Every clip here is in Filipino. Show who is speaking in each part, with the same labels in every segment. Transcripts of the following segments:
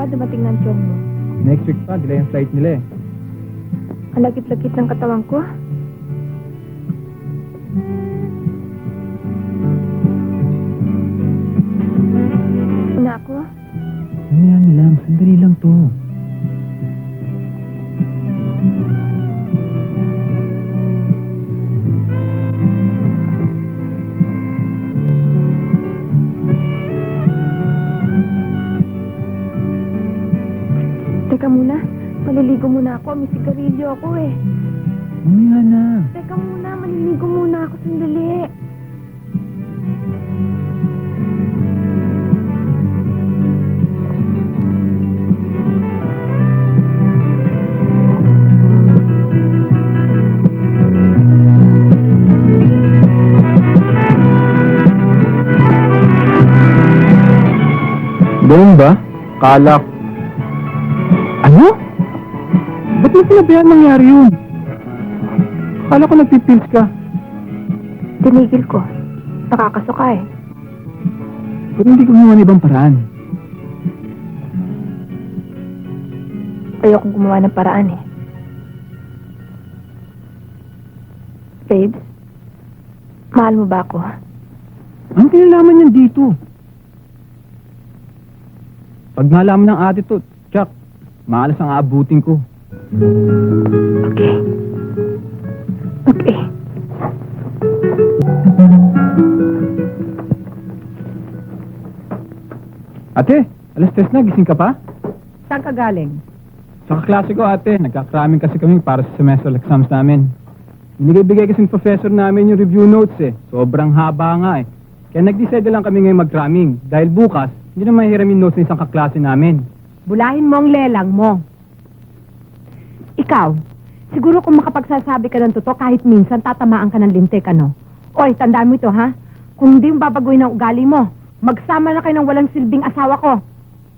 Speaker 1: pa dumating ng tiyong mo?
Speaker 2: Next week pa, delay ang flight nila eh.
Speaker 1: Ang lagit-lagit ng katawan ko. Una ako?
Speaker 2: Ano yan lang, sandali lang to.
Speaker 1: Teka muna, maliligo muna ako. May sigarilyo ako eh.
Speaker 2: Mamaya na.
Speaker 1: Teka muna, maliligo muna ako sandali.
Speaker 2: Ganun ba? Kalak. Ano? Ba't mo sinabihan nangyari yun? Akala ko nagpipils ka.
Speaker 1: Tinigil ko. Nakakasuka eh.
Speaker 2: Ba't hindi gumawa ng ibang paraan?
Speaker 1: Ayokong gumawa ng paraan eh. Babes, mahal mo ba ako?
Speaker 2: Anong kinalaman yan dito? Pag nalaman ng attitude, Chuck, maalas ang aabutin ko.
Speaker 1: Okay. Okay.
Speaker 2: Ate, alas 3 na, gising ka pa?
Speaker 3: Saan ka galing?
Speaker 2: Sa kaklase ko, ate, nagkakraming kasi kami para sa semestral exams namin. Binigay-bigay kasing professor namin yung review notes eh. Sobrang haba nga eh. Kaya nag-decide lang kami ngayon mag-cramming. Dahil bukas, hindi na mahihiram yung notes ng isang kaklase namin.
Speaker 3: Bulahin mo ang lelang mo. Ikaw, siguro kung makapagsasabi ka ng totoo, kahit minsan tatamaan ka ng lintik, ano? Oy, tandaan mo ito, ha? Kung hindi mo babaguhin ang ugali mo, magsama na kayo ng walang silbing asawa ko.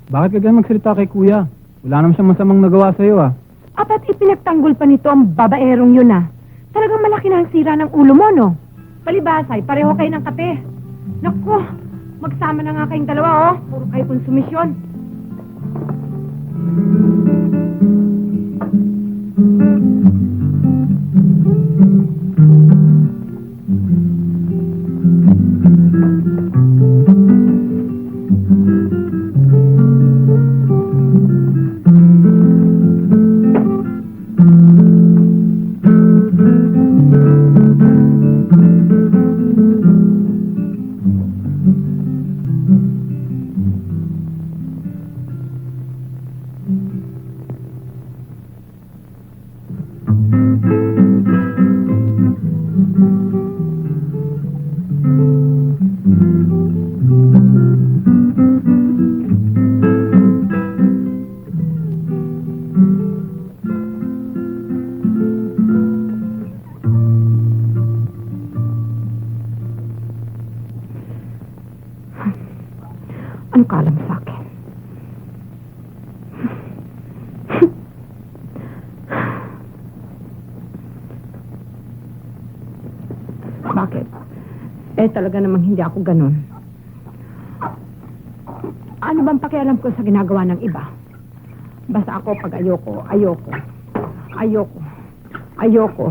Speaker 2: Bakit ka ganun magsalita kay kuya? Wala naman siyang masamang nagawa sa'yo ah.
Speaker 3: Apat ipinagtanggol pa nito ang babaerong yun, ah. Talagang malaki na ang sira ng ulo mo, no? Palibasay, pareho kayo ng kape. Naku, magsama na nga kayong dalawa, oh. Puro kayo konsumisyon. Ano ka alam sa akin? Bakit? Eh, talaga namang hindi ako ganun. Ano bang pakialam ko sa ginagawa ng iba? Basta ako pag ayoko, ayoko. Ayoko. Ayoko.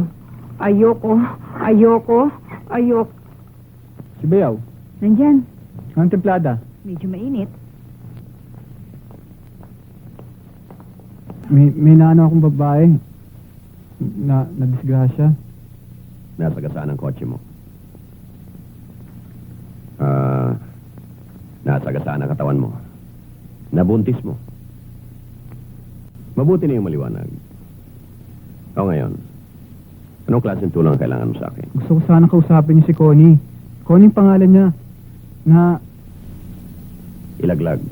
Speaker 3: Ayoko. Ayoko. Ayoko.
Speaker 2: Si Bayaw,
Speaker 3: Nandyan.
Speaker 2: ang templada.
Speaker 3: Medyo mainit.
Speaker 2: May naano akong babae na disgrasya.
Speaker 4: Nasagasaan ang kotse mo. Nasagasaan ang katawan mo. Nabuntis mo. Mabuti na yung maliwanag. O ngayon, anong klaseng tulong ang kailangan mo sa akin?
Speaker 2: Gusto ko sana kausapin niyo si Connie. Connie ang pangalan niya. Na
Speaker 4: Ilaglag.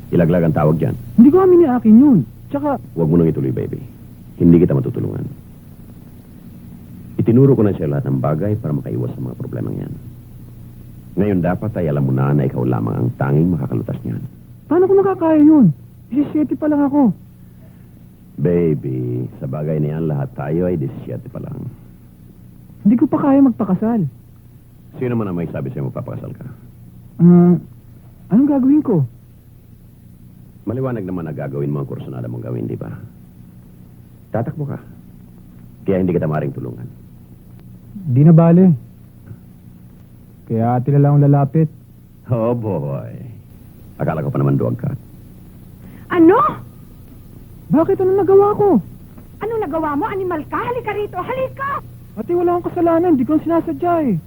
Speaker 4: Ilaglag ang tawag dyan.
Speaker 2: hindi ko amin ni akin yun. Tsaka,
Speaker 4: Huwag mo nang ituloy, baby. Hindi kita matutulungan. Itinuro ko na siya lahat ng bagay para makaiwas sa mga problemang yan. Ngayon dapat ay alam mo na ikaw lamang ang tanging makakalutas niyan.
Speaker 2: paano ko nakakaya yun? 17 pa lang ako.
Speaker 4: Baby, sa bagay na yan, lahat tayo ay 17 pa lang.
Speaker 2: Hindi ko pa kaya magpakasal.
Speaker 4: Sino man ang may sabi sa'yo magpapakasal ka?
Speaker 2: Anong gagawin ko?
Speaker 4: Maliwanag naman na gagawin mo ang kursunada mong gawin, di ba? Tatakbo ka. Kaya hindi kita maring tulungan.
Speaker 2: Di na bale. Kaya ate na lang ang lalapit.
Speaker 4: Oh, boy. Akala ko pa naman duwag ka.
Speaker 3: Ano?
Speaker 2: Bakit? Anong nagawa ko?
Speaker 3: Anong nagawa mo? Animal ka? Halika rito, halika!
Speaker 2: Ate, wala akong kasalanan. Hindi ko sinasadya eh.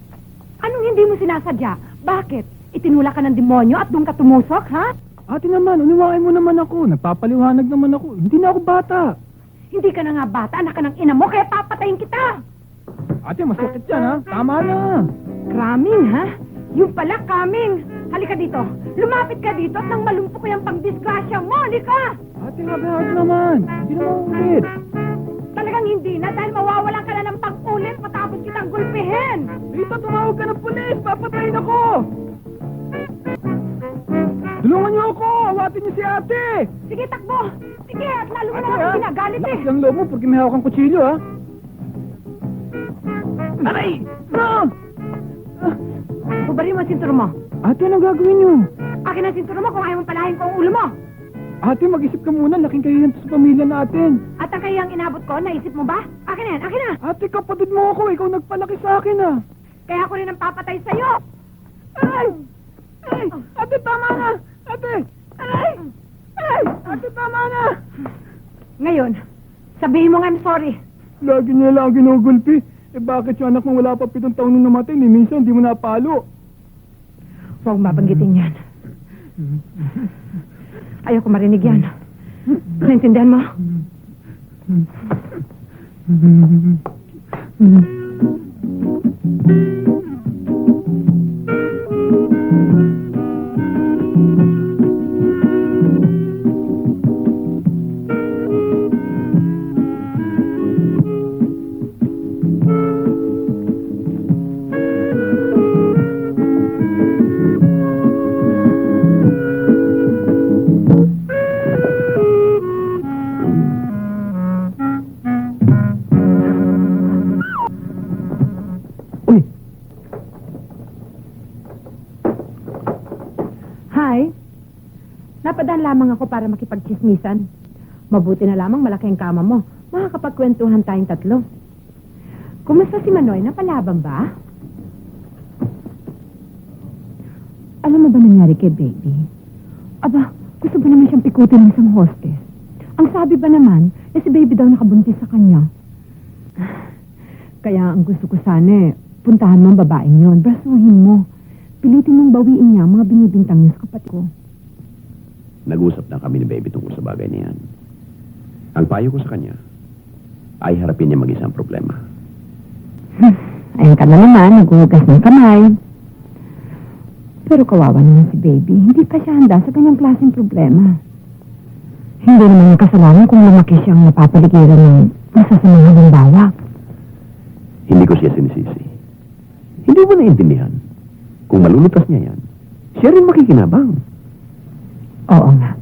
Speaker 3: Anong hindi mo sinasadya? Bakit? Itinula ka ng demonyo at doon ka tumusok, ha?
Speaker 2: Ate naman, uniwain mo naman ako. Nagpapaliwanag naman ako. Hindi na ako bata.
Speaker 3: Hindi ka na nga bata, anak ka ng ina mo, kaya papatayin kita!
Speaker 2: Ate, masakit yan ha. Tama na.
Speaker 3: Kraming, ha? Yung pala, Kaming! Halika dito. Lumapit ka dito at nang malumpo ko yung pangdisgrasya mo. Halika!
Speaker 2: Ate, mabahag naman. Hindi na maulit.
Speaker 3: Talagang hindi na dahil mawawalan ka na ng pang-ulit matapos kitang gulpihin.
Speaker 2: Rita, tumawag ka ng pulis. Papatayin ako. Tulungan niyo ako. Awatin niyo si ate.
Speaker 3: Sige, takbo! Sige, at lalo mo
Speaker 2: Ate,
Speaker 3: na
Speaker 2: ha?
Speaker 3: ako ginagalit eh.
Speaker 2: Lakas ang loob mo porque may hawak kang kutsilyo, ha? Aray! Ah!
Speaker 3: Bubarin mo ang sinturo mo.
Speaker 2: Ate, anong gagawin niyo?
Speaker 3: Akin ang sinturo mo kung ayaw mong palahin ko ang ulo mo.
Speaker 2: Ate, mag-isip ka muna. Laking kahiyan sa pamilya natin.
Speaker 3: At ang kayang inabot ko, naisip mo ba? Akin na yan, akin na!
Speaker 2: Ate, kapatid mo ako. Ikaw nagpalaki sa akin, ha?
Speaker 3: Kaya ako rin ang papatay sa'yo!
Speaker 2: Ay! Ay! Ate, tama na! Ate! Ay! Ay! Ate, tama na!
Speaker 3: Ngayon, sabihin mo nga I'm sorry.
Speaker 2: Lagi niya lang ginugulpi. Eh bakit yung anak mo wala pa 7 taon nung namatay? Ni minsan hindi mo napalo.
Speaker 3: Huwag mabanggitin yan. Ayoko marinig yan. Naintindihan mo?
Speaker 2: Uy!
Speaker 3: Hi. Napadaan lamang ako para makipagchismisan. Mabuti na lamang malaki ang kama mo. Makakapagkwentuhan tayong tatlo. Kumusta si Manoy? Napalaban ba? Alam mo ba nangyari kay baby? Aba, gusto ba naman siyang pikutin ng isang hostess? Ang sabi ba naman, si baby daw nakabuntis sa kanya. Kaya ang gusto ko sana puntahan mo ang babaeng yon, brasuhin mo. Pilitin mong bawiin niya ang mga binibintang niya sa kapatid ko.
Speaker 4: Nag-usap na kami ni Baby tungkol sa bagay niyan. Ang payo ko sa kanya ay harapin niya mag-isa ang problema.
Speaker 3: Ayun ka na naman, naghuhugas ng kamay. Pero kawawa naman si baby, hindi pa siya handa sa ganyang klaseng problema. Hindi naman yung kasalanan kung lumaki siyang napapaligiran ng masasamang halimbawa.
Speaker 4: Hindi ko siya sinisisi. Hindi mo naintindihan. Kung malulutas niya yan, siya rin makikinabang.
Speaker 3: Oo nga.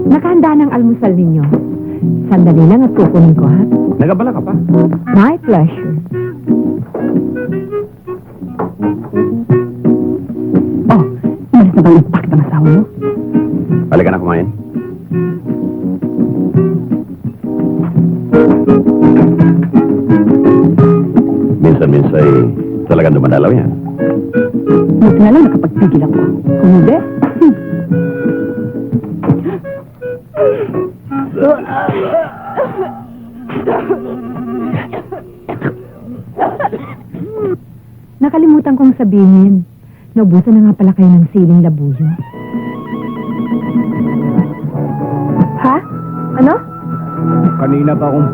Speaker 3: Nakahanda ng almusal ninyo. Sandali lang at kukunin ko, ha?
Speaker 4: Nagabala ka pa?
Speaker 3: My pleasure. Oh, ilis na bang impact ang asawa mo?
Speaker 4: Halika na kumain. Minsan-minsan talagang dumadalaw yan.
Speaker 3: Buti na lang nakapagpigil ako. Kung hindi, nakalimutan kong sabihin. Naubusan na nga pala kayo ng siling labuyo. Ha? Ano?
Speaker 2: Kanina pa akong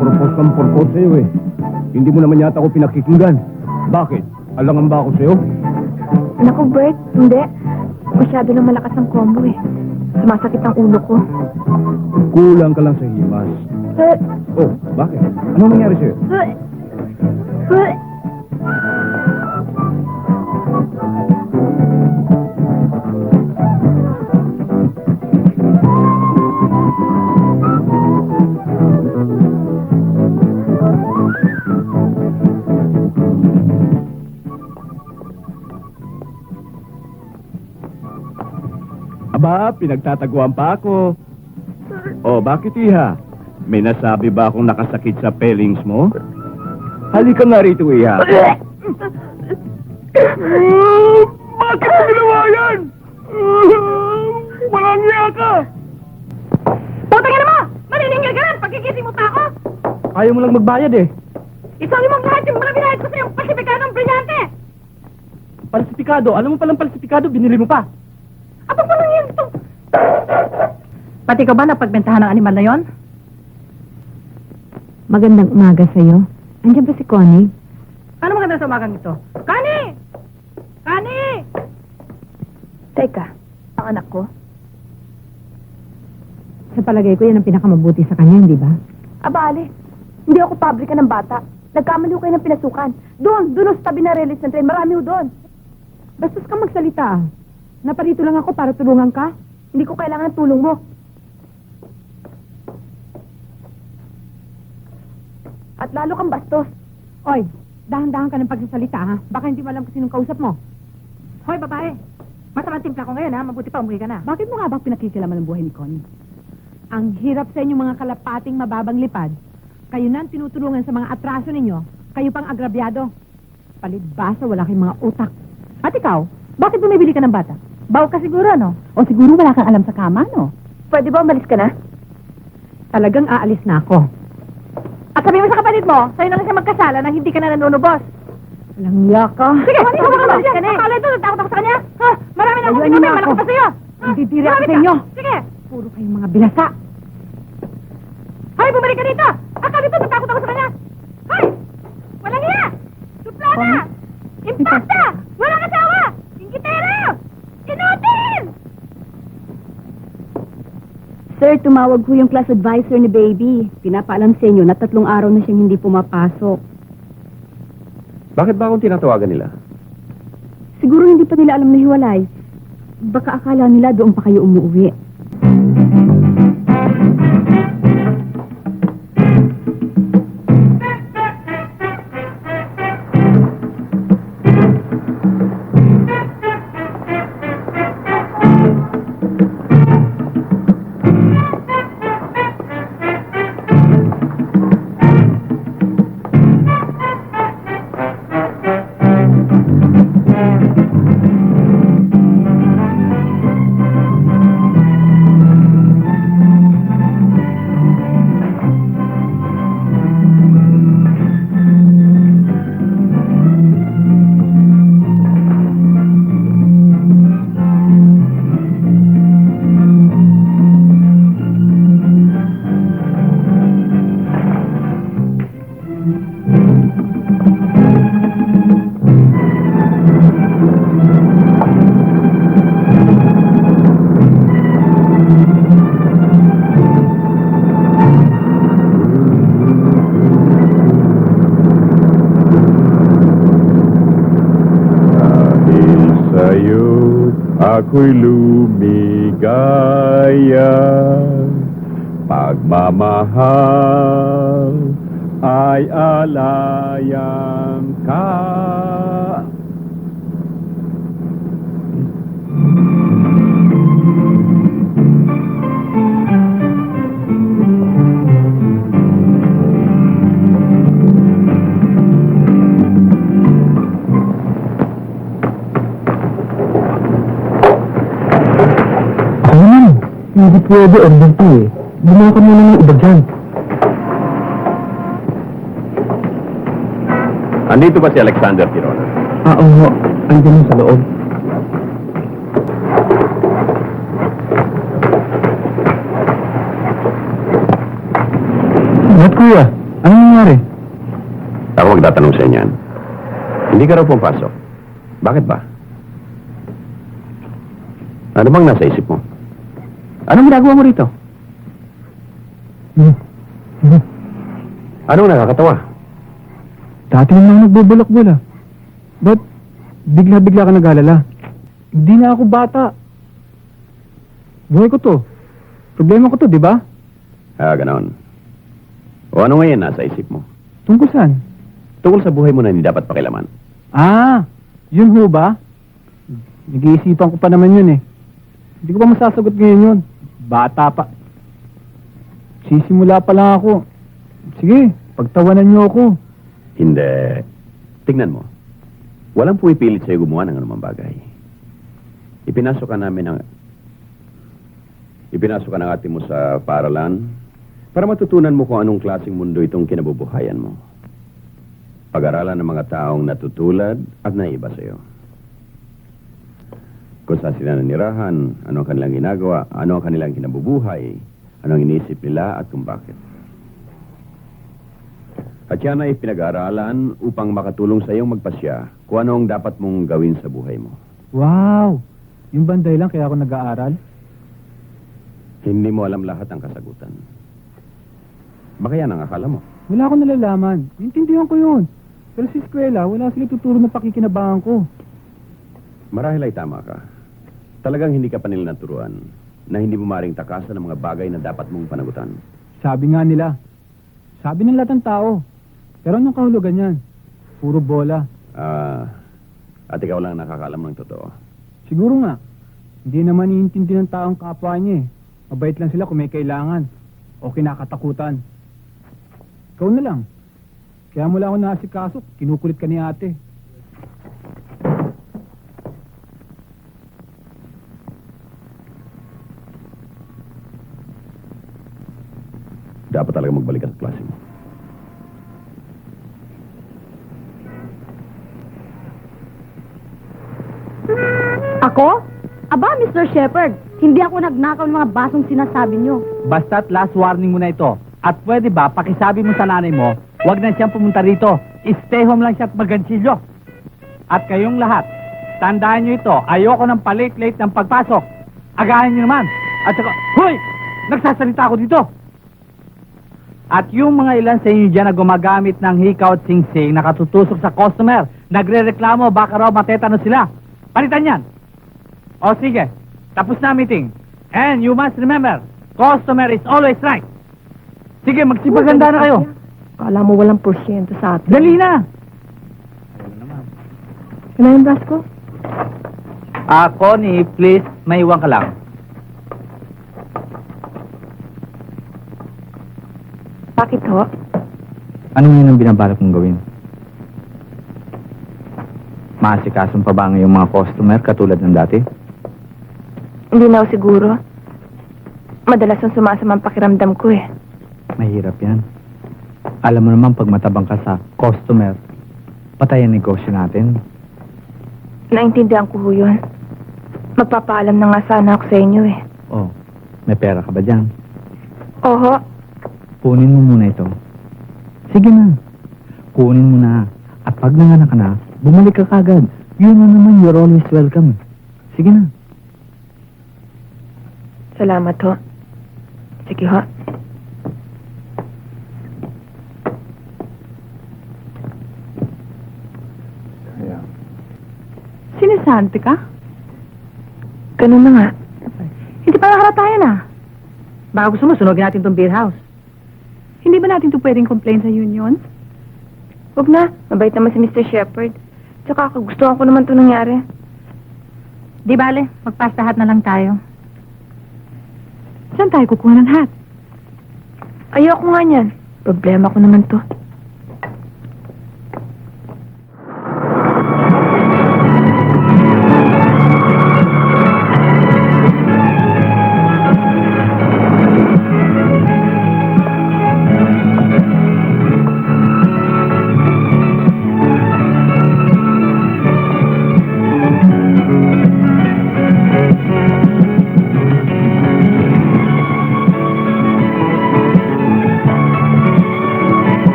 Speaker 2: propose sa'yo eh. Hindi mo naman yata ako pinakikinggan. Bakit? Alangan ba ako sa'yo?
Speaker 1: Naku, Bert, hindi. Masyado na malakas ang combo eh. Sumasakit ang ulo ko.
Speaker 2: Kulang ka lang sa himas. Oh, bakit? Anong nangyari sa'yo?
Speaker 5: Aba, pinagtataguan pa ako. Oh, bakit iha? May nasabi ba akong nakasakit sa pelings mo? Halika nga rito, iha. Bakit mo ginawa yan? Walang niya ka!
Speaker 3: Puta ka na mo! Maniningil ka lang! Pagkikising mo pa ako!
Speaker 5: Ayaw mo lang magbayad eh.
Speaker 3: Isang limang lahat yung mga binayad ko sa iyong pasipikadong brilyante!
Speaker 5: Palsipikado. Alam mo palang palsipikado, binili mo pa.
Speaker 3: Apa pa lang yan ito? Pati ka ba napagbentahan ng animal na yon?
Speaker 1: Magandang umaga sa'yo. Andiyan ba si Connie?
Speaker 3: Ano maganda sa umagang ito? Kani! Kani!
Speaker 1: Teka, ang anak ko?
Speaker 3: Sa palagay ko, yan ang pinakamabuti sa kanya, hindi ba?
Speaker 1: Aba, Ali. Hindi ako pabrika ng bata. Nagkamali ko kayo ng pinasukan. Doon sa tabi na release ng train. Marami ho doon.
Speaker 3: Bastos kang magsalita. Naparito lang ako para tulungan ka.
Speaker 1: Hindi ko kailangan ng tulong mo. At lalo kang bastos.
Speaker 3: Oy, dahan-dahan ka ng pagsasalita, ha? Baka hindi mo alam kung sinong kausap mo. Hoy, babae. Masamang timpla ko ngayon, ha? Mabuti pa umuwi ka na. Bakit mo nga ba pinakikilaman ang buhay ni Connie? Ang hirap sa inyo mga kalapating mababang lipad. Kayo na ang tinutulungan sa mga atraso ninyo. Kayo pang agrabyado. Palibasa, wala kayong mga utak. At ikaw, bakit bumibili ka ng bata? Baw ka siguro, no? O siguro wala kang alam sa kama, no?
Speaker 1: Pwede ba umalis ka na?
Speaker 3: Talagang aalis na ako. At sabi mo sa kapatid mo, sa'yo na lang siya magkasala nang hindi ka na nanunubos. Walang yaka. Sige, hindi mo ka dyan. Akala ito, natakot ako sa kanya. Ha? Marami na akong
Speaker 1: Ayun
Speaker 3: sinabi,
Speaker 1: na
Speaker 3: malaki
Speaker 1: ako.
Speaker 3: pa sa'yo. Nanditiri ako sa inyo. Sige. Puro kayong mga bilasa. Hoy, bumalik ka dito. Akala ito, natakot ako sa kanya. Hoy! Walang iya! Suplada! Impacta! Walang asawa! Ingitero! Inutil!
Speaker 1: Sir, tumawag ho yung class advisor ni Baby. Pinapaalam sa inyo na 3 araw na siyang hindi pumapasok.
Speaker 4: Bakit ba akong tinatawagan nila?
Speaker 1: Siguro hindi pa nila alam na hiwalay. Baka akala nila doon pa kayo umuwi.
Speaker 5: Ako'y lumigaya, pagmamahal ay alayang ka.
Speaker 2: Hindi pwede, order to eh. Gumawa ka muna ng iba dyan.
Speaker 4: Andito ba si Alexander Tirona?
Speaker 2: Oo, andyan sa loob. Ba't kuya? Anong nangyari?
Speaker 4: Ako magtatanong sa inyan. Hindi ka raw pumpasok. Bakit ba? Ano bang nasa isip mo? Anong ginagawa mo rito? Anong nakakatawa?
Speaker 2: Dati naman nagbubulak-bula. Ba't bigla-bigla ka nag-alala? Hindi na ako bata. Buhay ko to. Problema ko to, di ba?
Speaker 4: Ganon. O ano ngayon nasa isip mo?
Speaker 2: Tungkol saan?
Speaker 4: Tungkol sa buhay mo na hindi dapat pakilaman.
Speaker 2: Yun ho ba? Nag-iisipan ko pa naman yun eh. Hindi ko pa masasagot ngayon yun. Bata pa. Sisimula pa lang ako. Sige, pagtawanan niyo ako.
Speaker 4: Hindi. Tingnan mo. Walang pumipilit sa'yo gumawa ng anumang bagay. Ipinasok ka ng ate mo sa paaralan para matutunan mo kung anong klaseng mundo itong kinabubuhayan mo. Pag-aralan ng mga taong natutulad at naiba sa'yo. Kung saan sila nanirahan, ano ang kanilang ginagawa, ano ang kanilang kinabubuhay, ano ang iniisip nila at kung bakit. At yan ay pinag-aaralan upang makatulong sa iyong magpasya kung ano ang dapat mong gawin sa buhay mo.
Speaker 2: Wow! Yung banday lang kaya ako nag-aaral?
Speaker 4: Hindi mo alam lahat ang kasagutan. Baka yan ang akala mo.
Speaker 2: Wala akong nalalaman. Intindihan ko yun. Pero sa eskwela, wala sila tuturo ng pakikinabangan ko.
Speaker 4: Marahil ay tama ka. Talagang hindi ka pa nila naturuan na hindi mo maring takasan ng mga bagay na dapat mong panagutan.
Speaker 2: Sabi nga nila. Sabi ng lahat ng tao. Pero anong kahulugan yan? Puro bola.
Speaker 4: At ikaw lang nakakaalam ng totoo.
Speaker 2: Siguro nga. Hindi naman iintindi ng taong kapwa niya eh. Mabait lang sila kung may kailangan. O kinakatakutan. Ikaw na lang. Kaya mula ako nasikaso, kinukulit ka ni ate.
Speaker 4: Dapat talaga magbalik ka sa klase mo.
Speaker 1: Ako? Aba, Mr. Shepard, hindi ako nagnakaw ng mga basong sinasabi niyo.
Speaker 6: Basta't last warning mo na ito. At pwede ba, pakisabi mo sa nanay mo, huwag na siyang pumunta rito. Stay home lang siya at magansilyo. At kayong lahat, tandaan nyo ito, ayoko ng palate-late ng pagpasok. Agahan nyo naman. At saka, hoy! Nagsasalita ako dito. At yung mga ilan sa inyo dyan na gumagamit ng hikaw at singsing na katutusok sa customer, nagre-reklamo, baka raw matetano sila. Palitan yan. O sige, tapos na ang meeting. And you must remember, customer is always right. Sige, magsipaganda na kayo.
Speaker 1: Kala mo walang porsyento sa atin.
Speaker 6: Dali na.
Speaker 1: Ano yung brass ko?
Speaker 6: Connie, please, maiwan ka lang.
Speaker 1: Bakit ho?
Speaker 6: Ano yun ang binabalak mong gawin? Maasikason pa ba ngayong mga customer katulad ng dati?
Speaker 1: Hindi na ako siguro. Madalas ang sumasamang pakiramdam ko eh.
Speaker 6: Mahirap yan. Alam mo naman pag matabang ka sa customer, patay ang negosyo natin.
Speaker 1: Naintindihan ko ho yun. Magpapaalam na nga sana ako sa inyo eh.
Speaker 6: Oh, may pera ka ba dyan?
Speaker 1: Oho,
Speaker 6: Kunin mo muna ito. Sige na. Kunin mo na. At pag nanganak ka na, bumalik ka kagad. Yun na naman, you're always welcome. Sige na.
Speaker 1: salamat ho. Sige ho.
Speaker 3: Sinisante ka?
Speaker 1: Ganun na nga.
Speaker 3: Hindi pa nakaratayan ah. Baka gusto mo, sunogin natin tong beer house. Hindi ba natin to pwedeng complain sa union?
Speaker 1: Huwag na. Mabait naman si Mr. Shepard. Tsaka kagustuhan ko naman ito nangyari.
Speaker 3: Di bale, magpastahat na lang tayo. Saan tayo kukuha ng hat?
Speaker 1: Ayoko nga niyan. Problema ko naman to.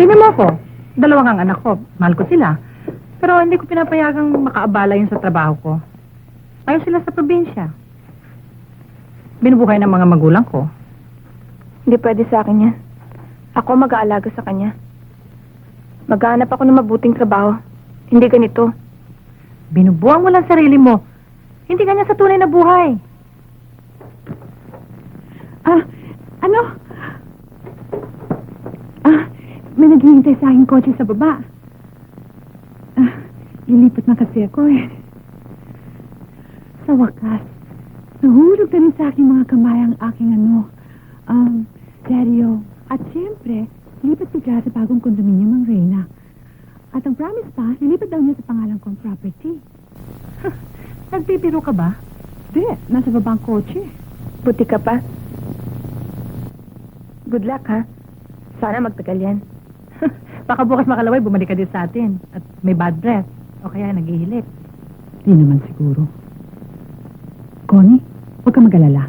Speaker 3: Tingnan mo ako. Dalawang ang anak ko. Mahal ko sila. Pero hindi ko pinapayagang makaabala yun sa trabaho ko. Ayaw sila sa probinsya. Binubuhay ng mga magulang ko.
Speaker 1: Hindi pwede sa akin yan. Ako mag-aalaga sa kanya. Maghahanap ako ng mabuting trabaho. Hindi ganito.
Speaker 3: Binubuang mo lang sarili mo. Hindi kanya sa tunay na buhay. Ano? May naghihintay sa aking kotse sa baba. Lilipat na kasi ako eh. Sa wakas, nahulog na rin sa aking mga kamay ang aking seryo. At siyempre, lilipat bigla sa bagong kondominium ang Reyna. At ang promise pa, lilipat daw niya sa pangalan kong property. Nagpipiro ka ba? Di, nasa babang kotse.
Speaker 1: Buti ka pa. Good luck, ha? Sana magtagal yan.
Speaker 3: Baka bukas makalaway, bumalik ka din sa atin. At may bad breath. O kaya naghihilip. Di naman siguro. Connie, huwag ka mag-alala.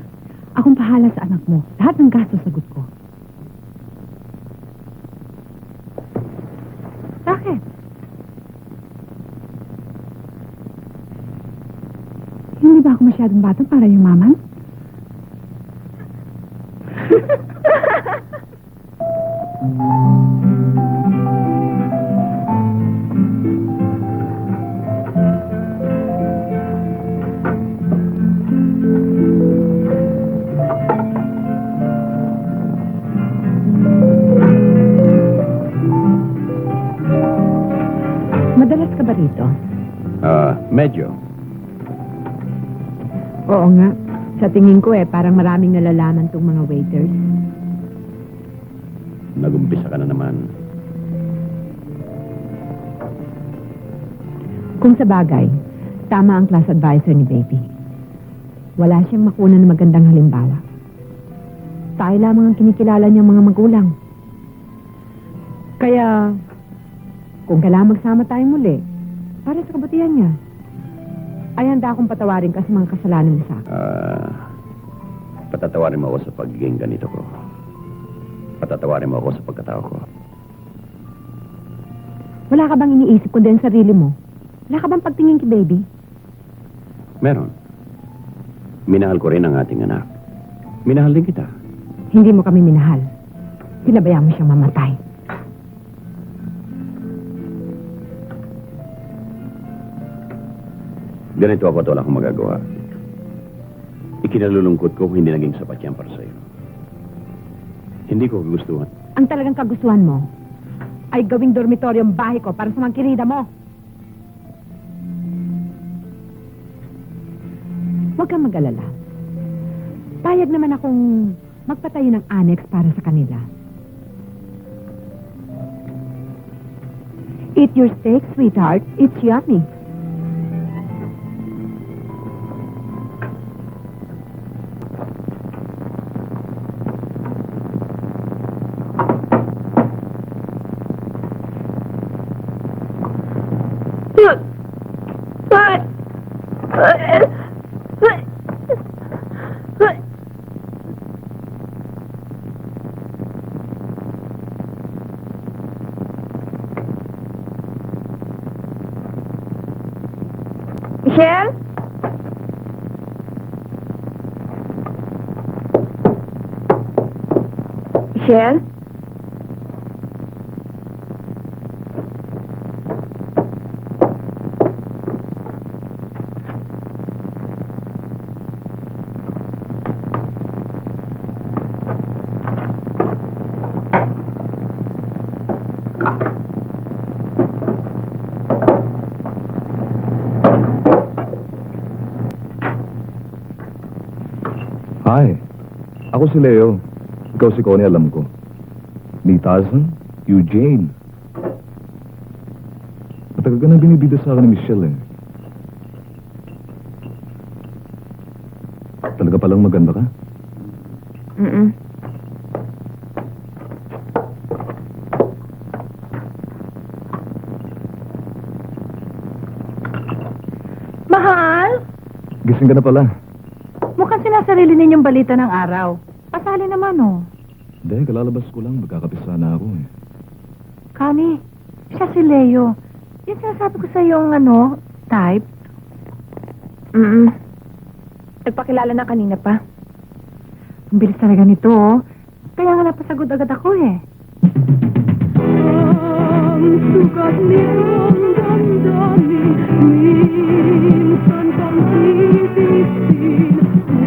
Speaker 3: Akong pahala sa anak mo. Lahat ng gasto sagot ko. Bakit? Hindi ba ako masyadong bata para yumaman? Madalas ka ba rito?
Speaker 4: Medyo.
Speaker 3: Oo nga. Sa tingin ko parang maraming nalalaman tong mga waiters.
Speaker 4: Nagumpisa ka na naman.
Speaker 3: Kung sa bagay, tama ang class advisor ni Baby. Wala siyang makuna ng magandang halimbawa. Tayo lamang ang kinikilala niyang mga magulang. Kaya, kung kailangan magsama tayo muli, para sa kabutihan niya, ay handa akong patawarin ka sa mga kasalanan mo sa akin.
Speaker 4: Patatawarin mo ako sa pagiging ganito ko. Patatawarin mo ako sa pagkatao ko.
Speaker 3: Wala ka bang iniisip kundi ang sarili mo? Wala ka bang pagtingin kay Baby?
Speaker 4: Meron. Minahal ko rin ang ating anak. Minahal din kita.
Speaker 3: Hindi mo kami minahal. Pinabayaan mo siyang mamatay.
Speaker 4: Ganito ako at wala akong magagawa. Ikinalulungkot ko kung hindi naging sapat yan para sa'yo. Hindi ko gustuhan.
Speaker 3: Ang talagang kagustuhan mo ay gawing dormitoryo ang bahay ko para sa mga kirida mo. Huwag kang mag-alala. Payag naman akong magpatayo ng annex para sa kanila. Eat your steak, sweetheart. It's yummy.
Speaker 1: Michelle? Michelle?
Speaker 7: Hi. Ako si Leo. Ikaw si Connie, alam ko. Ni Tarzan, Eugene. Matagal ka na binibida sa akin ni Michelle Talaga palang maganda ka?
Speaker 1: Mahal?
Speaker 7: Gising ka na pala.
Speaker 3: Mukhang sinasarili ninyong balita ng araw. Pasali naman, oh.
Speaker 7: Hindi, kalalabas ko lang. Magkakapisa na ako
Speaker 3: Connie, siya si Leo. Yung sinasabi ko sa yung type.
Speaker 1: Nagpakilala na kanina pa.
Speaker 3: Ang bilis talaga nito, oh. Kaya nga napasagod agad ako, eh. Ang sugat nitong damdamin, minsan bang titisin,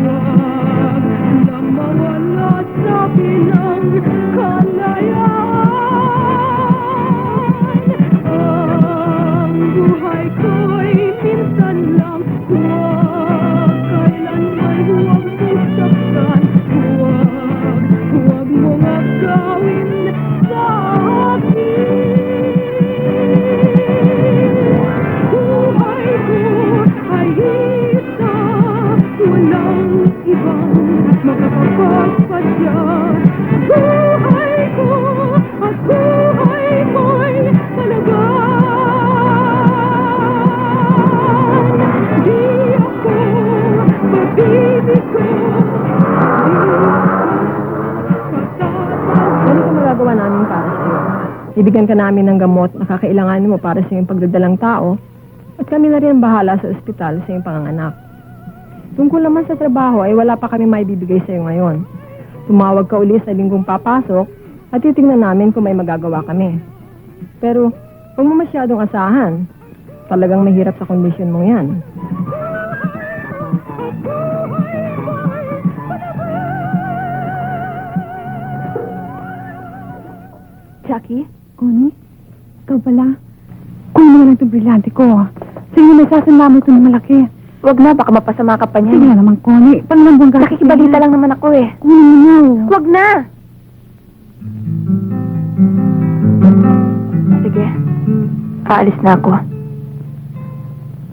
Speaker 3: wag lang mawala sa pinang kalayaan. Ang buhay ko
Speaker 1: Bibigyan ka namin ng gamot na kakailanganin mo para sa iyong pagdadalang tao at kami na rin ang bahala sa ospital sa iyong panganganak. Tungkol naman sa trabaho ay wala pa kami maibibigay sa iyo ngayon. Tumawag ka uli sa linggong papasok at titingnan namin kung may magagawa kami. Pero huwag mo masyadong asahan. Talagang mahirap sa kondisyon mong yan. Jackie?
Speaker 3: Connie, ikaw pala. Kunin mo lang itong brilyante ko. Sa'yo may sasanlaman ito ng malaki.
Speaker 1: Huwag na, baka mapasama ka pa
Speaker 3: Sige
Speaker 1: niyan.
Speaker 3: na naman, Connie. Panglambang gastos.
Speaker 1: Nakikibalita lang naman ako eh.
Speaker 3: Kunin mo na.
Speaker 1: Huwag na! Sige. Aalis na ako.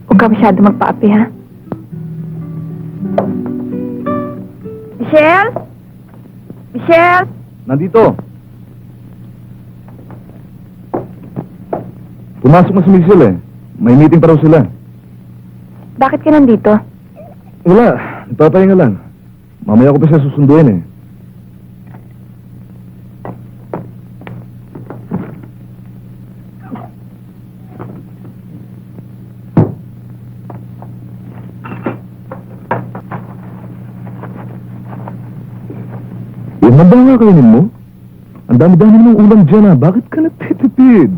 Speaker 1: Huwag ka masyado magpaapi, ha? Michelle? Michelle?
Speaker 7: Nandito. Pumasok na si Michelle eh. May meeting pa raw sila.
Speaker 1: Bakit ka nandito?
Speaker 7: Wala, nagpapahinga lang. Mamaya ko pa siya susunduin eh. Yung handa nga kainin mo? Ang dami-dami ng ulam dyan ah. Bakit ka nagtitipid?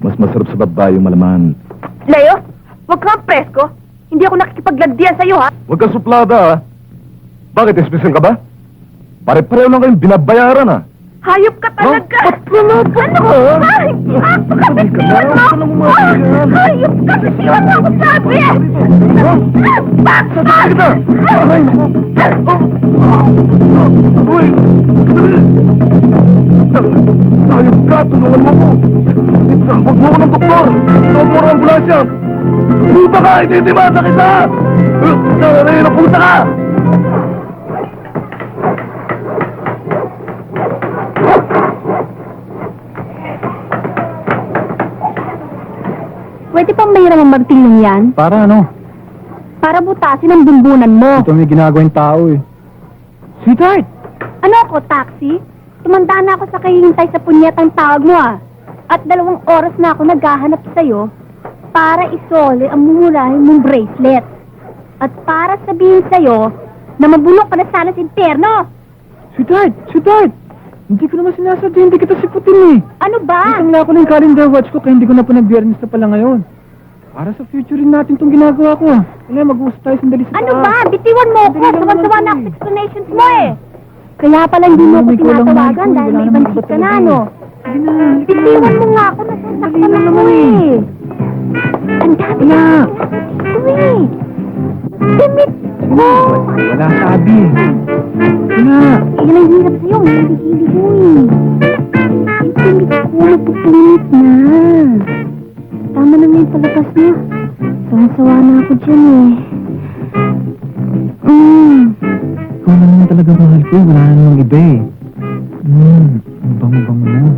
Speaker 7: Mas masarap sa babae yung malaman.
Speaker 1: Leo, huwag kang presko. Hindi ako nakikipaglandian sa'yo, ha?
Speaker 7: Huwag ka suplada ah. Bakit, espesyal ka ba? Pare-pareho lang kayong binabayaran ah.
Speaker 1: Hayop ka talaga!
Speaker 7: Ba't ka na?
Speaker 1: Ano? Ay! Kapitiwan mo! Hayop ka! Kapitiwan mo ako sabi!
Speaker 7: Sasakit kita! Ay, naku! Uy! Ayos ka! Tulungan mo ko! Huwag mo ko ng doktor! Tawag mo ang ambulansya! Puta ka! Ititimata kita! Naray na puta ka!
Speaker 3: Pwede pang mahirap ang magtingin yan?
Speaker 2: Para ano?
Speaker 3: Para butasin ang bumbunan mo.
Speaker 2: Ito may ginagawang tao eh. Sweetheart!
Speaker 3: Ano ako, taxi? Tumanda na ako sa kahihintay sa punyetang tawag mo ah. At 2 oras na ako naghahanap sa'yo para isole ang mumurahin mong bracelet. At para sabihin sa'yo na mabulok ka na sana sa impyerno.
Speaker 2: Sweetheart! Sweetheart! Hindi ko naman sinasadya, hindi kita siputin eh.
Speaker 3: Ano ba?
Speaker 2: Isang na ako ng calendar watch ko kaya hindi ko na pinagbiyernes na pala ngayon. Para sa future rin natin itong ginagawa ko ah. Kaya mag-uusap tayo sandali sa
Speaker 3: Ano
Speaker 2: taas.
Speaker 3: ba? Bitiwan mo ako.
Speaker 2: Sandali lang
Speaker 3: Sawan-sawa
Speaker 2: naman
Speaker 3: na ako
Speaker 2: to
Speaker 3: sa
Speaker 2: eh.
Speaker 3: explanations mo eh. Kaya pala hindi mo ako
Speaker 2: May kulang
Speaker 3: tinatawagan
Speaker 2: na
Speaker 3: dahil
Speaker 2: ako, wala
Speaker 3: may
Speaker 2: naman
Speaker 3: ibang
Speaker 2: iba
Speaker 3: ka na,
Speaker 2: talaga
Speaker 3: ano?
Speaker 2: Sige na,
Speaker 3: Bitiwan mo nga ako. Nasasaktan
Speaker 2: lang
Speaker 3: ako
Speaker 2: naman
Speaker 3: eh. Ang dami
Speaker 2: Wala.
Speaker 3: dito eh. Dimit mo.
Speaker 2: Wala sabi. Wala.
Speaker 3: Yan ang hirap sa'yo. Ang hili-hili mo eh. Dimit mo. Magpupunit na. Tama na nga yung palabas mo. Sawa-sawa na ako dyan eh.
Speaker 2: Ikaw na naman talaga mahal ko. Wala na namang iba eh. Ang bango-bango mo.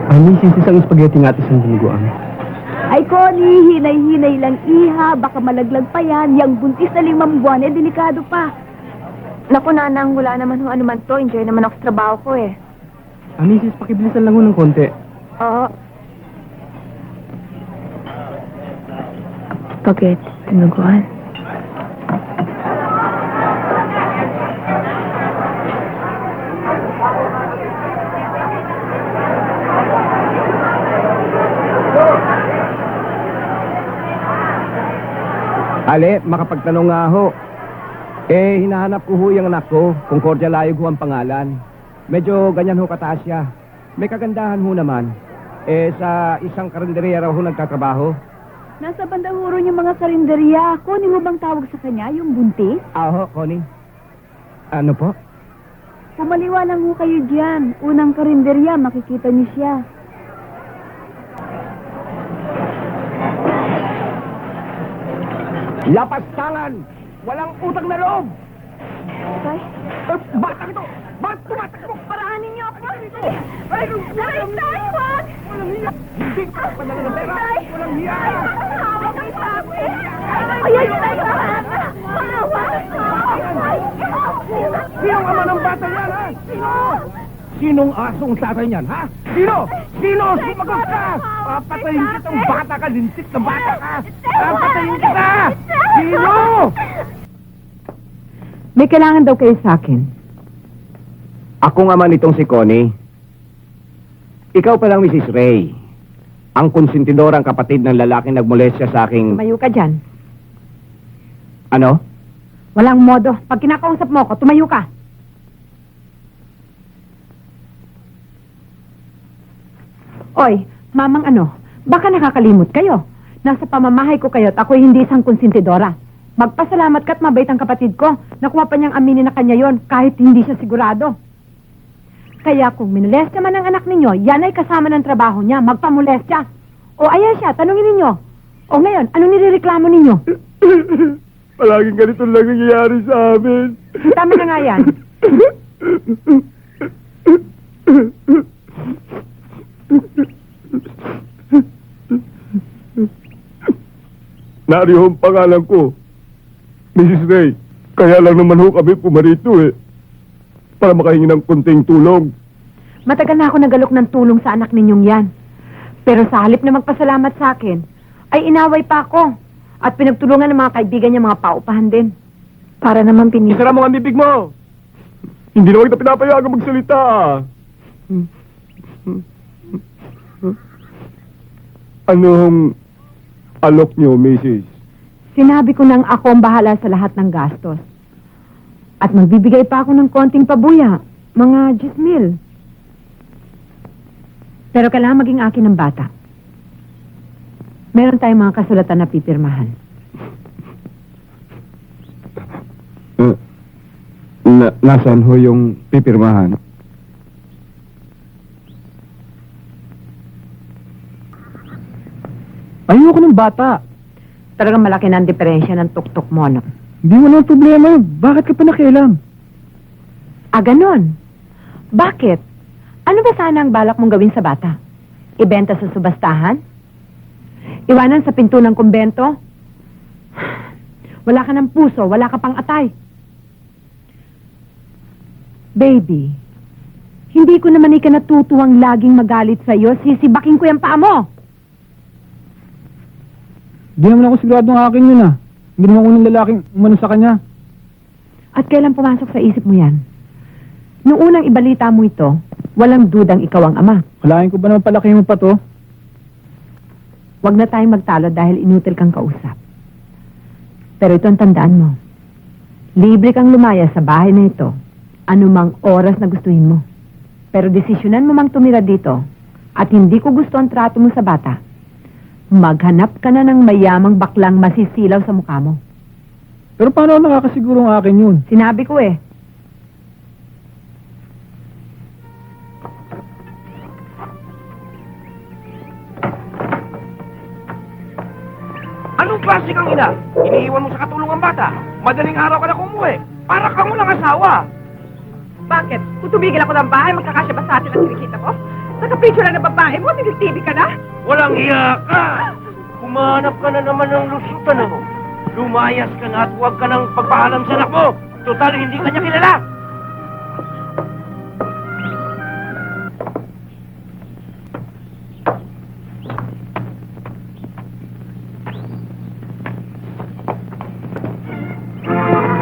Speaker 2: Ani, sisis ang spaghetti nga isang dinuguan.
Speaker 3: Ay, Connie, hinay-hinay lang iha. Baka malaglag pa yan. Yang buntis na 5 buwan, eh, delikado pa.
Speaker 1: Naku, nanang, wala naman kung ano man to. Enjoy naman ako sa trabaho ko eh.
Speaker 2: Ani, sis, pakibilisan lang ho ng konti.
Speaker 1: Oo. Spaghetti, tinuguan.
Speaker 5: Ale, makapagtanong nga ho. Hinahanap ko ho yung anak ko, Concordia Layog ho ang pangalan. Medyo ganyan ho kataas siya. May kagandahan ho naman. Sa isang karinderya raw ho nagtatrabaho.
Speaker 3: Nasa bandang huro yung mga karinderya. Kunin mo bang tawag sa kanya, yung buntis?
Speaker 5: Aho, Connie. Ano po?
Speaker 3: Pumaliwa lang ho kayo dyan. Unang karinderya, makikita niyo siya.
Speaker 5: Lapastangan! Walang utang na loob!
Speaker 3: Tay?
Speaker 5: Batang ito! Bakit tumatakbo?
Speaker 3: Paraanin niyo ako! Ay, tay, wag!
Speaker 5: Walang hiya! Hindi ka padala ng pera! Walang hiya!
Speaker 3: Hawak kayo sa akin! Ayan, tay,
Speaker 5: Sinong ama ng bata yan, ha? Sino? Sinong asong tatay niyan, ha? Sino? Sino? Sumagot ka! Papatayin kitang bata ka, lintik na bata ka! Papatayin kita! Sino?
Speaker 3: May kailangan daw kayo sa akin.
Speaker 5: Ako nga man itong si Connie. Ikaw pa lang, Mrs. Ray. Ang konsentidorang kapatid ng lalaking nagmolestya sa aking...
Speaker 3: Tumayo ka dyan.
Speaker 5: Ano?
Speaker 3: Walang modo. Pag kinakausap mo ako, tumayo ka. Oy, mamang ano, baka nakakalimot kayo. Nasa pamamahay ko kayo at ako'y hindi isang konsentidora. Magpasalamat ka't mabait ang kapatid ko. Nakuha pa niyang aminin na kanya yon kahit hindi siya sigurado. Kaya kung minolestya man ang anak ninyo, yan ay kasama ng trabaho niya, magpamolestya. O ayan siya, tanungin ninyo. O ngayon, anong nirereklamo ninyo?
Speaker 7: Palaging ganito lang nangyayari sa amin.
Speaker 3: Tama na nga yan.
Speaker 7: Nariho ang pangalan ko. Mrs. Ray, kaya lang naman ho kami pumarito para makahingi ng kunting tulong.
Speaker 3: Matagal na ako nagalok ng tulong sa anak ninyong yan. Pero sa halip na magpasalamat sa akin, ay inaway pa ako. At pinagtulungan ng mga kaibigan niya mga paupahan din. Para naman
Speaker 7: Isara mo ang bibig mo. Hindi naman kita pinapayagan magsalita. Anong alok niyo, Mrs.?
Speaker 3: Sinabi ko nang ako ang bahala sa lahat ng gastos. At magbibigay pa ako ng konting pabuya, mga 10,000. Pero kailangan maging akin ng bata. Meron tayong mga kasulatan na pipirmahan.
Speaker 7: Nasaan ho yung pipirmahan?
Speaker 2: Ayoko ng bata.
Speaker 3: Talagang malaki na ang diferensya ng tuktok mo, no?
Speaker 2: Hindi mo naman problema yun. Bakit ka pa nakialam?
Speaker 3: Ah, ganon. Bakit? Ano ba sana ang balak mong gawin sa bata? Ibenta sa subastahan? Iwanan sa pinto ng kumbento? Wala ka ng puso, wala ka pang atay. Baby, hindi ko naman ikanatutuwang laging magalit sa'yo. Sisibaking ko yung paa mo.
Speaker 2: Hindi naman ako siguradong akin yun ah. Hindi naman unang lalaking umano sa kanya.
Speaker 3: At kailan pumasok sa isip mo yan? Noong unang ibalita mo ito, walang dudang ikaw ang ama.
Speaker 2: Kalahin ko ba naman palaki mo pa to?
Speaker 3: Huwag na tayong magtalo dahil inutil kang kausap. Pero ito ang tandaan mo. Libre kang lumaya sa bahay na ito, anumang oras na gustuhin mo. Pero desisyonan mo mang tumira dito at hindi ko gusto ang trato mo sa bata. Maghanap ka na ng mayamang baklang masisilaw sa mukha mo.
Speaker 2: Pero paano ako nakakasigurong akin yun?
Speaker 3: Sinabi ko eh.
Speaker 5: Anong klase kang ina? Iniiwan mo sa katulungan bata. Madaling araw ka na umuwi. Para kang walang asawa.
Speaker 3: Bakit? Kung tumigil ako ng bahay, magkakasya ba sa atin ang kinikita ko? Sa kapitsyo na ng babae mo, nag-TV ka na?
Speaker 5: Walang hiya ka! Kumanap ka na naman ng lusutan mo. Lumayas ka na at huwag ka nang pagpaalam sa anak mo. Total, hindi ka niya kilala.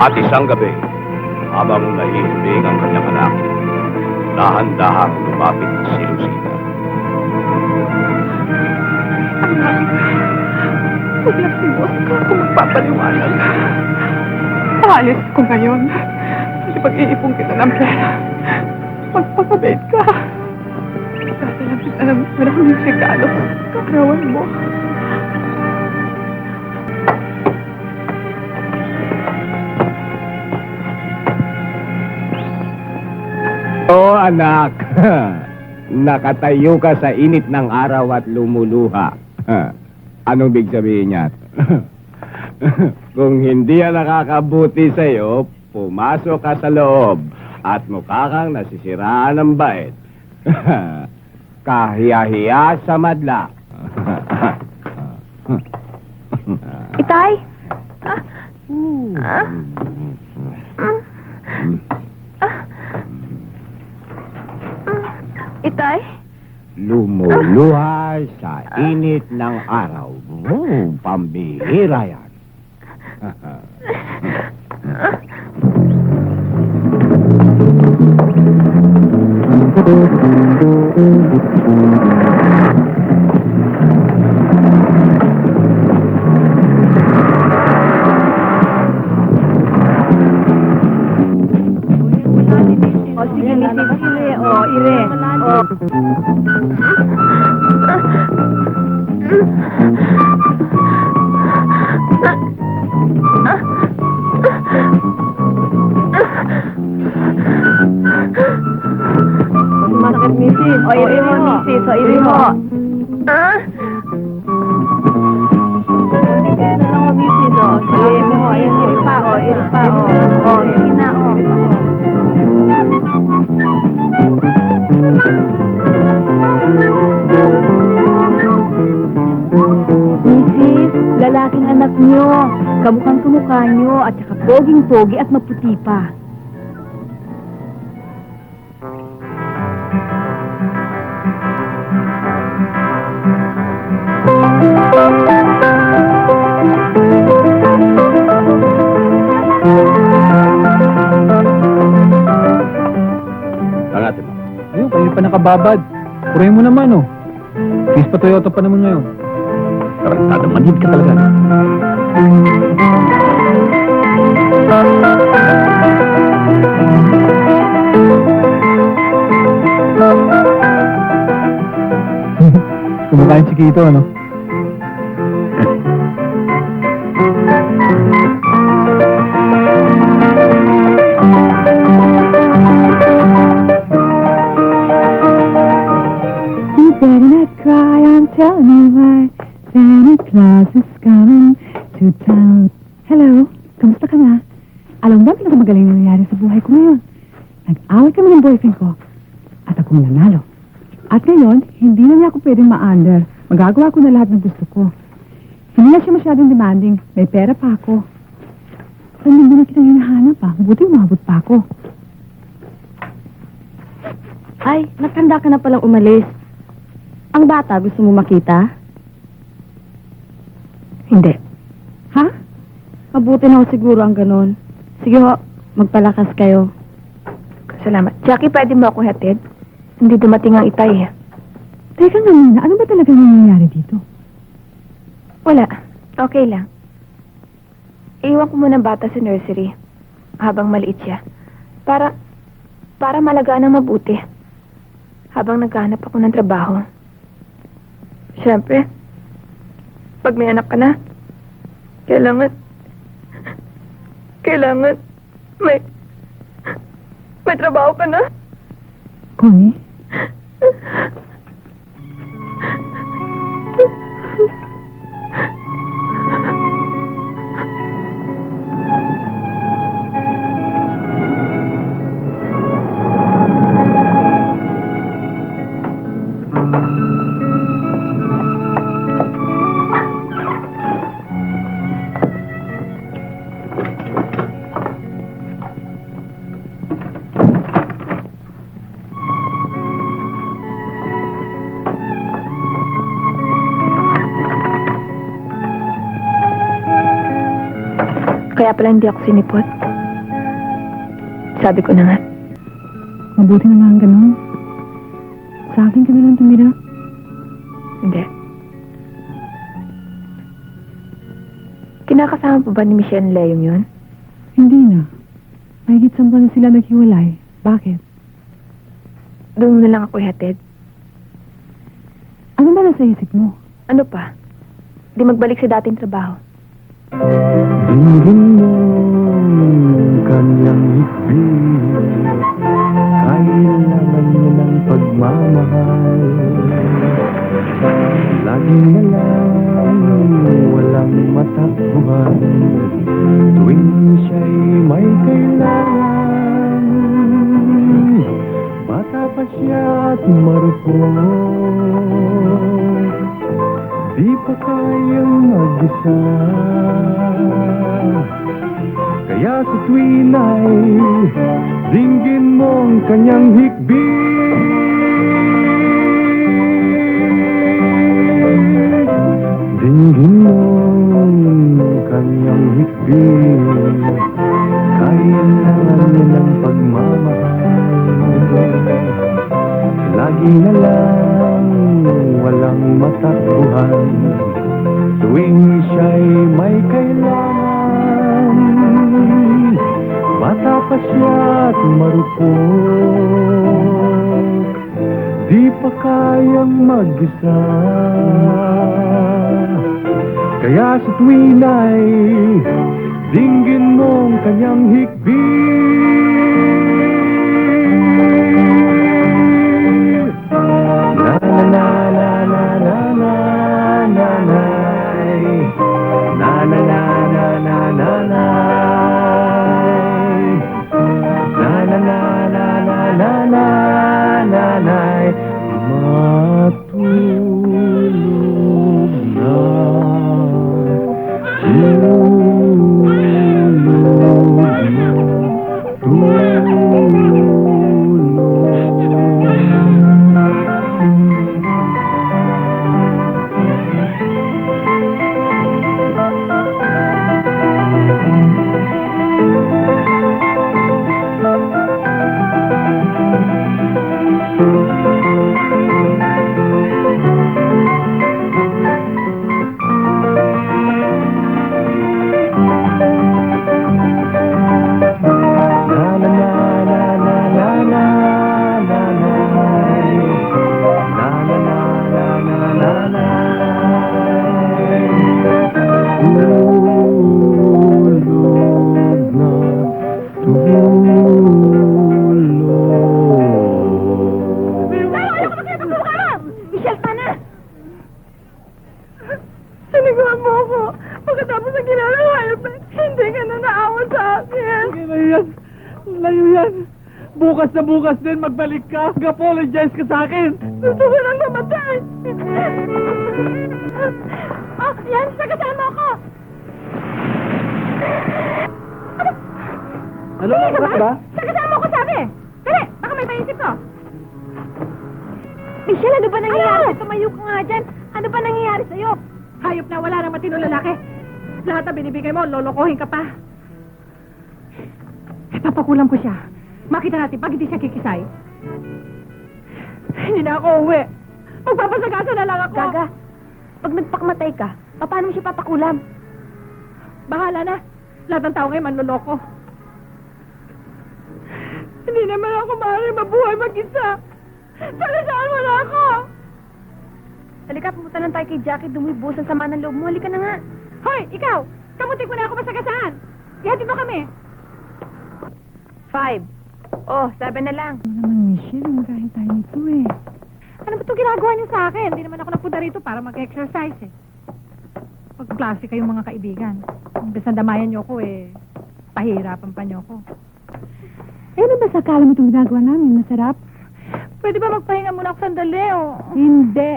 Speaker 5: At isang gabi, habang nahihimbing ang kanyang anak, dahan-dahang lumapit si Lucita.
Speaker 1: Huwag lang si boss ka kung magpapaliwanag. Aalis ko ngayon. Kasi pag-iipon kita ng pera. Magpakabait ka. Dadalang kita ng maraming regalo. Kakrawan mo.
Speaker 5: Oo, anak. Nakatayo ka sa init ng araw at lumuluha. Anong big sabihin niya? Kung hindi yan nakakabuti sa'yo, pumasok ka sa loob at mukha kang nasisiraan ng bait. Kahiya-hiya sa madla.
Speaker 1: Itay? Itay?
Speaker 5: Lumuluha sa init ng araw. Pambihira yan.
Speaker 3: O, sige, Mrs. Ire. O, Ire. O.
Speaker 1: Sumasakit, Mrs.
Speaker 3: O, Ire mo, Mrs. O, Ire mo. Mrs. O. Ire mo. Ayan, Ire pa. O, Ire pa. O, sige na. O. Mrs., lalaking anak nyo. Kamukhang kamukha nyo at saka poging-pogi at maputi pa.
Speaker 4: Pangatin mo.
Speaker 2: Ayun, kayo pa nakababad. Purihin mo naman, oh. Please pa Toyota pa naman ngayon.
Speaker 4: Tarantado, manhid ka talaga.
Speaker 2: Kumakain si Kito, ano?
Speaker 3: You better not cry, I'm telling you why. Santa Claus is coming to town. Hello, kamusta ka na? Alam mo ba pinakamagaling na nangyari sa buhay ko ngayon? Nag-away kami ng boyfriend ko at akong nanalo. At ngayon, hindi na niya ako pwedeng ma-under. Magagawa ko na lahat ng gusto ko. Hindi na siya masyadong demanding. May pera pa ako. Ang hindi na kitang hinahanap pa. Buti umabot pa ako. Ay, nakanda ka na palang umalis. Ang bata, gusto mo makita?
Speaker 1: Hindi.
Speaker 3: Ha? Mabuti na ho siguro ang ganon. Sige ho, magpalakas kayo.
Speaker 1: Salamat. Jackie, pwede mo ako hatid? Hindi dumating ang itay.
Speaker 3: Teka nga muna, ano ba talaga nangyayari dito?
Speaker 1: Wala. Okay lang. Iwan ko muna ang bata sa nursery habang maliit siya. Para malagaan ng mabuti. Habang naghahanap ako ng trabaho. Siyempre, pag may anak ka na, kailangan may trabaho ka na.
Speaker 3: Connie?
Speaker 1: Kaya pala hindi ako sinipot. Sabi ko na nga.
Speaker 3: Mabuti na nga ang ganon. Sa akin ka na lang tumira.
Speaker 1: Hindi. Kinakasama pa ba ni Michelle Leong yun?
Speaker 3: Hindi na. Mahigit 10 buwan na sila naghiwalay. Bakit?
Speaker 1: Doon na lang ako hatid.
Speaker 3: Ano ba nasa isip mo?
Speaker 1: Ano pa? Di magbalik sa dating trabaho.
Speaker 7: Dinggin mo ang kanyang higpit, kailan siya't marupok, di pa kayang mag-isa. Kaya sa tuwin ay dinggin mo ang kanyang hikbit. Dinggin mo ang kanyang hikbit. Kailangan niya ng pagmamahal. Lagi na lang walang matakbuhan. Tuwing siya'y may kailangan, bata pa siya't marupok, di pa kayang mag-isa. Kaya sa tuwin ay dinggin mo ang kanyang hikbit. Na na na na na na na na na. Na na na na na na na. Na na na na na na na na na. Matulog na.
Speaker 3: Michelle, sana!
Speaker 1: Sinagawa mo ako. Pagkatapos ng ginagawa niyo, hindi ka na naawa sa akin.
Speaker 6: Layo yan. Bukas na bukas din, magbalik ka. Mag-apologize ka sa akin.
Speaker 1: Gusto ko lang mamatay.
Speaker 3: Oh, yan! Sagasama ako!
Speaker 6: Ano ka ba?
Speaker 3: Sagasama ako sabi! Dali! Baka may maisip ko! Michelle, ano ba nangyayari? Tumayo ka nga dyan. Ano ba nangyayari sa'yo?
Speaker 1: Hayop na wala nang matinong lalaki. Lahat na binibigay mo, lolokohin ka pa. Papakulam ko siya. Makita natin pag hindi siya kikisay. Hindi na ako uwi. Magpapasagasa na lang ako.
Speaker 3: Gaga, pag nagpakamatay ka, paano mo siya papakulam?
Speaker 1: Bahala na. Lahat ng tao ngayon manloloko. Hindi naman ako maaari mabuhay mag-isa. Palisaan mo na ako.
Speaker 3: Halika, pumunta lang tayo kay Jackie. Dumibuhos ang sama ng loob mo. Halika na nga.
Speaker 1: Hoy, ikaw! Kamutin ko na ako masagasaan. Ihatid mo kami.
Speaker 3: 5. Oh, 7 na lang.
Speaker 1: Naman, Michelle, magahin tayo nito eh. Ano ba ito ginagawa niyo sa akin? Hindi naman ako napunta rito para mag-exercise eh. Pag-klase kayong mga kaibigan. Imbes na damayan niyo ko eh, pahirapan pa niyo ko.
Speaker 3: Eh, ano ba sa akala mo itong ginagawa namin? Masarap?
Speaker 1: Pwede ba magpahinga muna ako sandali oh?
Speaker 3: Hindi.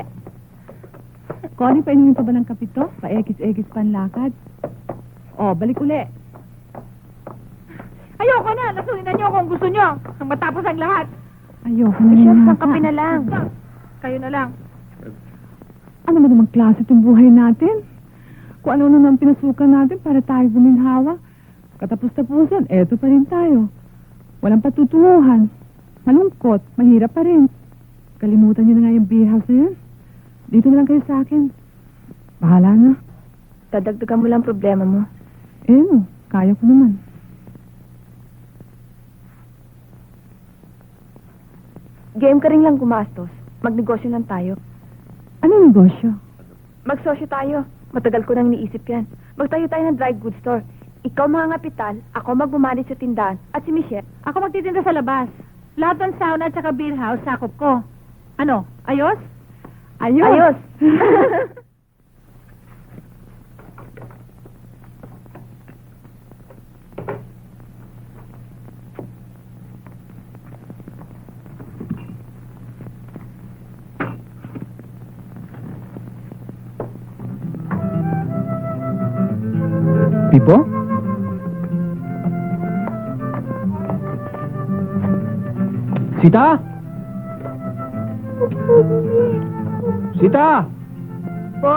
Speaker 3: Connie, painumin pa ba ng kapito? Pa-ekis-ekis panlakad? Oh, balik uli.
Speaker 1: Ayoko na! Lasunin niyo kung gusto niyo. Nang matapos ang lahat.
Speaker 3: Ayoko na lang. Isang kape na lang.
Speaker 1: Kayo na lang.
Speaker 3: Ano ba namang klase itong buhay natin? Kung ano nang pinasukan natin para tayo guminhawa. Katapos-tapusan, eto pa rin tayo. Walang patutunguhan. Malungkot, mahirap pa rin. Kalimutan niyo na nga yung beer house na yun. Dito na lang kayo sa akin. Bahala na.
Speaker 1: Dadagdagan mo lang problema mo.
Speaker 3: Eh, no, kaya ko naman.
Speaker 1: Game ka rin lang gumastos. Magnegosyo lang tayo.
Speaker 3: Anong negosyo?
Speaker 1: Magsosyo tayo. Matagal ko nang niisip yan. Magtayo tayo ng dry goods store. Ikaw mga kapital, ako magbumanit sa tindahan, at si Michelle. Ako magtitinda sa labas. Lahat ng sauna at saka beer house, sakop ko. Ano? Ayos?
Speaker 3: Ayos!
Speaker 2: Tipo? Sita? Sita!
Speaker 3: Po,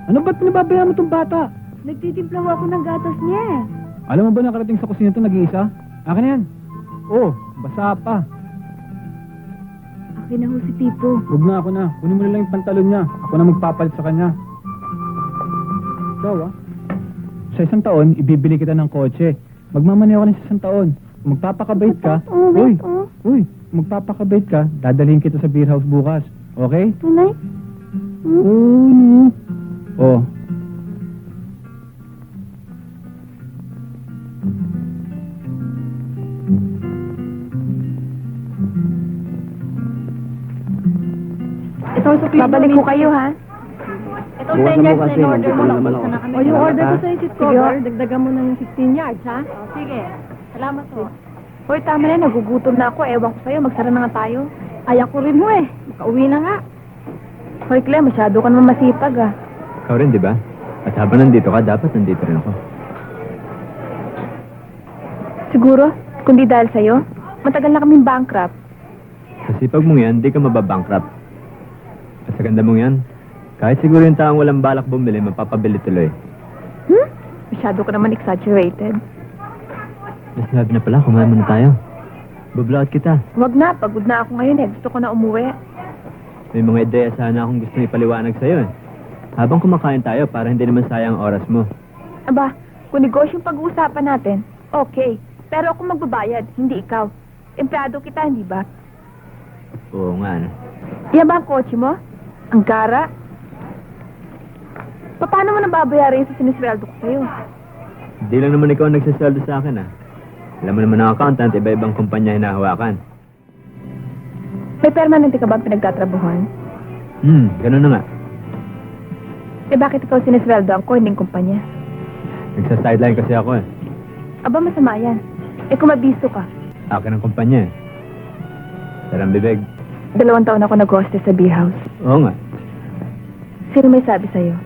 Speaker 2: Ano ba't pinababayaan mo itong bata?
Speaker 3: nagtitimpla ho ako ng gatas niya eh.
Speaker 2: Alam mo ba nakarating sa kusina ito nag-iisa? Akin na yan. Oo, basa pa.
Speaker 3: Akin na ho si Tipo.
Speaker 2: Huwag na ako na. Kunin mo na lang yung pantalon niya. Ako na magpapalit sa kanya. Ikaw sa 1 taon, ibibili kita ng kotse. Magmamaneho ka na sa 1 taon. Kung magpapakabait ka, uy, magpapakabait ka, dadalhin kita sa beer house bukas. Okay?
Speaker 3: Tunay?
Speaker 2: Oh.
Speaker 3: Babalik ko kayo, ha? Itong 10 yards na in-order mo lang.
Speaker 1: O yung order ko sa seat cover, dagdagan mo ng 15 yards, ha?
Speaker 3: Sige. Salamat po. Hoy, tama na. Nagugutom na ako. Ewan ko sa'yo. Magsara na nga tayo. Ay, ako rin mo eh. Makauwi na nga. Hoy, Clem. Masyado ka naman masipag, ah.
Speaker 8: Ikaw rin, di ba? At habang nandito ka, dapat nandito rin ako.
Speaker 3: Siguro, kundi dahil sa'yo, matagal na kaming bankrupt.
Speaker 8: Sa sipag mong yan, di ka mababankrupt. At sa ganda mong yan, kahit siguro yung taong walang balak bumili, mapapabili tuloy.
Speaker 3: Masyado ka naman exaggerated.
Speaker 8: Nasabi na pala, kumain muna tayo. Bablaot kita.
Speaker 3: Huwag na. Pagod na ako ngayon eh. Gusto ko na umuwi.
Speaker 8: May mga ideya sana akong gusto ipaliwanag sa'yo eh. Habang kumakain tayo, para hindi naman sayang ang oras mo.
Speaker 3: Aba, kung negosyong pag-uusapan natin, okay. Pero ako magbabayad, hindi ikaw. Empleyado kita, hindi ba?
Speaker 8: Oo nga, no?
Speaker 3: Yan ba ang kotse mo? Ang gara? Paano mo nababayaran yung sa sinisweldo ko sa'yo?
Speaker 8: Hindi lang naman ikaw ang nagsasweldo sa akin ah. Alam mo naman ang accountant, iba-ibang kumpanya hinahawakan.
Speaker 3: May permanente ka ba ang pinagtatrabuhan?
Speaker 8: Ganun na nga.
Speaker 3: Eh bakit ikaw sinisweldo ko, hindi kumpanya?
Speaker 8: Nagsa-sideline kasi ako eh.
Speaker 3: Aba, masama yan. Eh kung mabisto ka,
Speaker 8: Akin ang kumpanya eh. Sarang bibig.
Speaker 3: 2 taon ako nag-hostess sa beer house.
Speaker 8: Oo nga.
Speaker 3: Sino may sabi sa'yo?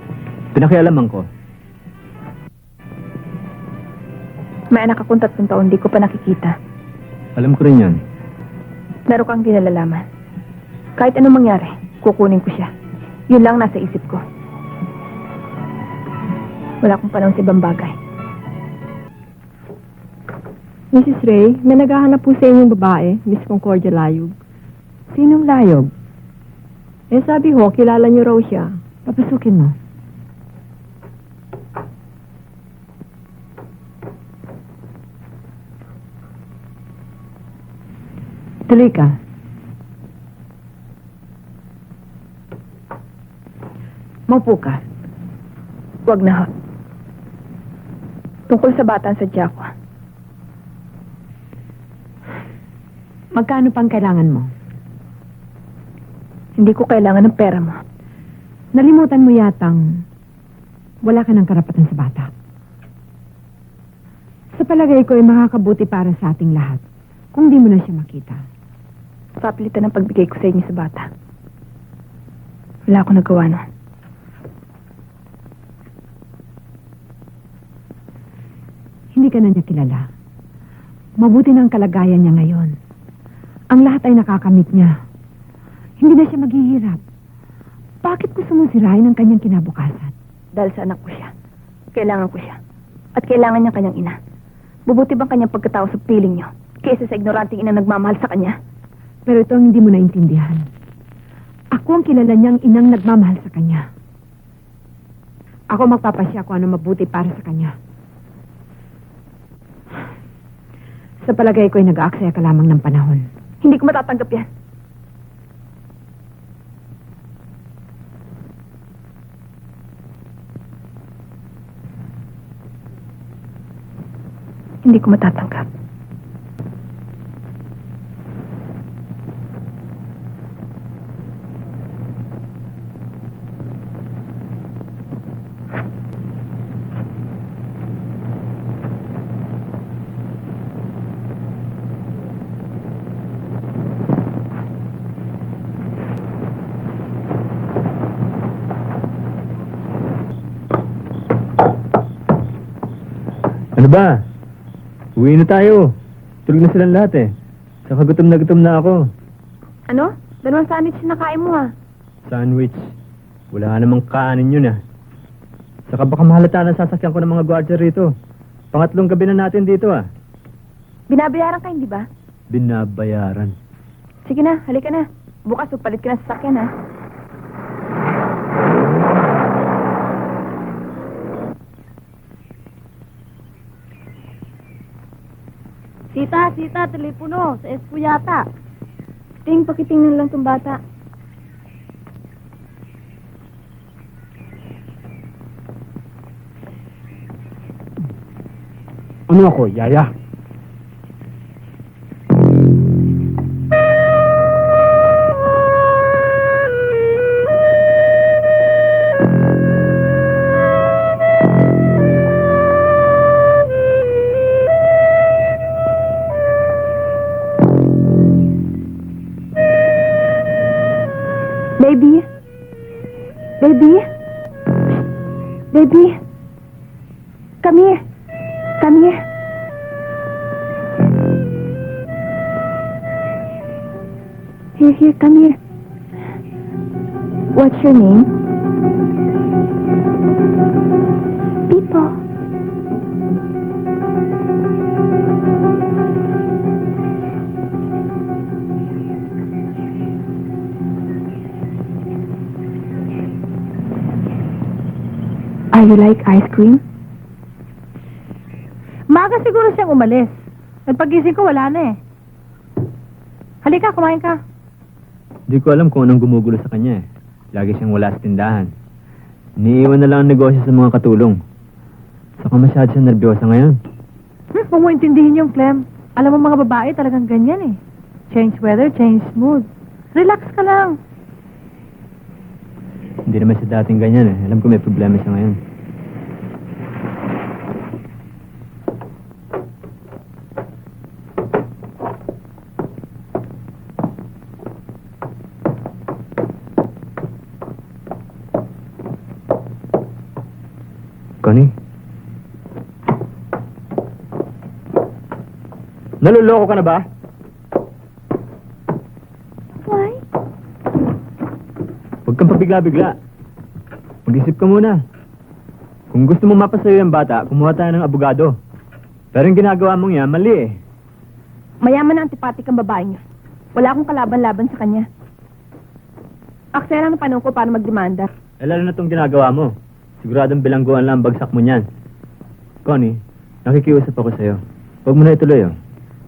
Speaker 8: Pinakialaman ko.
Speaker 3: May anak akong 3 taon, di ko pa nakikita.
Speaker 8: Alam ko rin yan.
Speaker 3: Meron kang kinalalaman. Kahit anong mangyari, kukunin ko siya. Yun lang nasa isip ko. Wala akong panahon sa ibang bagay.
Speaker 1: Mrs. Ray, may naghahanap po sa inyong babae, Miss Concordia Layog.
Speaker 3: Sinong layog?
Speaker 1: Eh sabi ho, kilala niyo raw siya.
Speaker 3: Papasukin mo. Tuloy ka. Maupo ka. Huwag na ho. Tungkol sa bata ang sadya ko. Magkano pang kailangan mo? Hindi ko kailangan ng pera mo. Nalimutan mo yatang wala ka ng karapatan sa bata. Sa palagay ko ay makakabuti para sa ating lahat kung di mo na siya makita. Papilitan ng pagbigay ko sa inyo sa bata. Wala akong nagawa no. Hindi ka na niya kilala. Mabuti na ang kalagayan niya ngayon. Ang lahat ay nakakamit niya. Hindi na siya maghihirap. Bakit gusto mong sirain ang kanyang kinabukasan? Dahil sa anak ko siya. Kailangan ko siya. At kailangan niya kanyang ina. Bubuti bang kanyang pagkatao sa piling niyo kaysa sa ignoranting ina nagmamahal sa kanya? Pero ito ang hindi mo naintindihan. Ako ang kilala niyang inang nagmamahal sa kanya. Ako magpapasya kung ano mabuti para sa kanya. Sa palagay ko ay nag-aaksaya ka lamang ng panahon. Hindi ko matatanggap yan. Hindi ko matatanggap.
Speaker 8: Ano ba? Uwi na tayo. Tulog na silang lahat eh. Saka gutom na ako.
Speaker 3: Ano? Dalawang sandwich na kain mo
Speaker 8: Sandwich. Wala namang kanin yun ah. Saka baka mahalata na sasakyan ko ng mga gwardiya rito. Pangatlong gabi na natin dito ah.
Speaker 3: Binabayaran ka, hindi ba?
Speaker 8: Binabayaran.
Speaker 3: Sige na, halika na. Bukas magpalit ka na sa sasakyan, Sita, telepono. Sa Espo yata. Pakitingnan lang tong bata.
Speaker 2: Ano ako, Yaya?
Speaker 3: Baby? Baby? Baby? Come here. Come here. Here, come here. What's your name? Pipo. Are you like ice cream? Maga siguro siyang umalis. At pagising ko, wala na eh. Halika, kumain ka.
Speaker 8: Hindi ko alam kung anong gumugulo sa kanya eh. Lagi siyang wala sa tindahan. Iniiwan na lang ang negosyo sa mga katulong. Saka masyado siya nervyosa ngayon.
Speaker 3: Huwag mo intindihin yung Clem. Alam mo mga babae talagang ganyan eh. Change weather, change mood. Relax ka lang.
Speaker 8: Hindi naman siya dating ganyan eh. Alam ko may problema siya ngayon. Connie? Naluloko ka na ba?
Speaker 3: Why?
Speaker 8: Huwag kang pabigla-bigla. Mag-isip ka muna. Kung gusto mo mapasayo yung bata, kumuha tayo ng abogado. Pero yung ginagawa mong yan, mali eh.
Speaker 3: Mayaman na antipatik ang babae niya. Wala akong kalaban-laban sa kanya. Aksaya lang ng panahon ko para magdemanda.
Speaker 8: Eh, lalo na itong ginagawa mo. Siguradong bilangguan lang ang bagsak mo niyan. Connie, nakikiusap ako sa'yo. Huwag mo na ituloy, oh.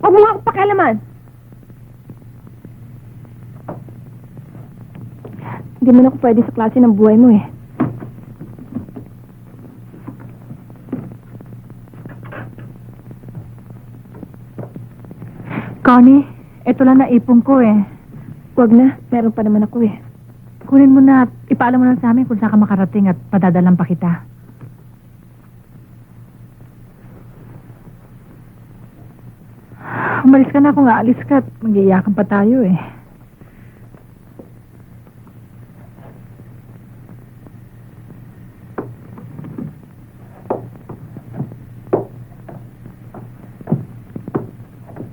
Speaker 3: Huwag mo nga akong pakialaman. Hindi mo na ako pwede sa klase ng buhay mo eh. Connie, ito lang na ipon ko eh. Huwag na, meron pa naman ako eh. Kunin mo na at ipaalam mo na sa amin kung saan ka makarating at padadalan pa kita. Umalis ka na kung aalis ka at mag-iiyakan pa tayo eh.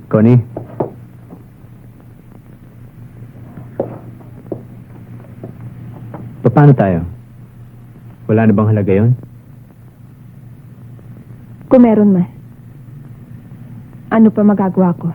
Speaker 8: Connie? Paano tayo? Wala na bang halaga yun?
Speaker 3: Kung meron man, ano pa magagawa ko?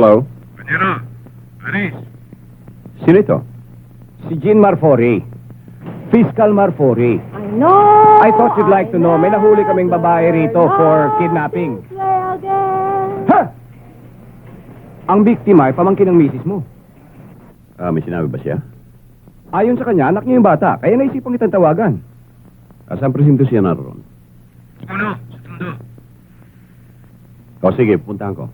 Speaker 4: Hello?
Speaker 5: Panyero, Anis.
Speaker 4: Sino ito?
Speaker 5: Si Jean Marfori. Fiscal Marfori.
Speaker 1: I know!
Speaker 5: I thought you'd like to know, may nahuli kaming babae rito for kidnapping. Ha! Ang biktima ay pamangkin ng misis mo.
Speaker 4: May sinabi ba siya?
Speaker 5: Ayon sa kanya, anak niya yung bata, kaya naisipang kitang tawagan.
Speaker 4: Saan presinto siya naroon?
Speaker 5: Ano? Sa tundo.
Speaker 4: O sige, puntahan ko.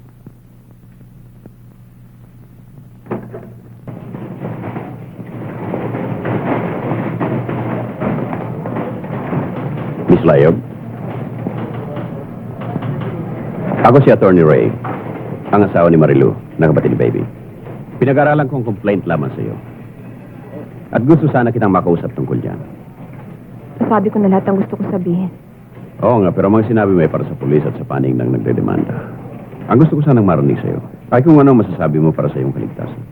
Speaker 4: Miss Layob? Ako si Attorney Ray, ang asawa ni Marilu, na kapatid ni Baby. Pinag-aralan kong complaint lamang sa iyo. At gusto sana kitang makausap tungkol dyan.
Speaker 1: Sabi ko na lahat ang gusto ko sabihin.
Speaker 4: Oo nga, pero mga sinabi mo ay para sa pulis at sa panig ng nagdedemanda. Ang gusto ko sanang marinig sa iyo ay kung ano ang masasabi mo para sa iyong kaligtasan.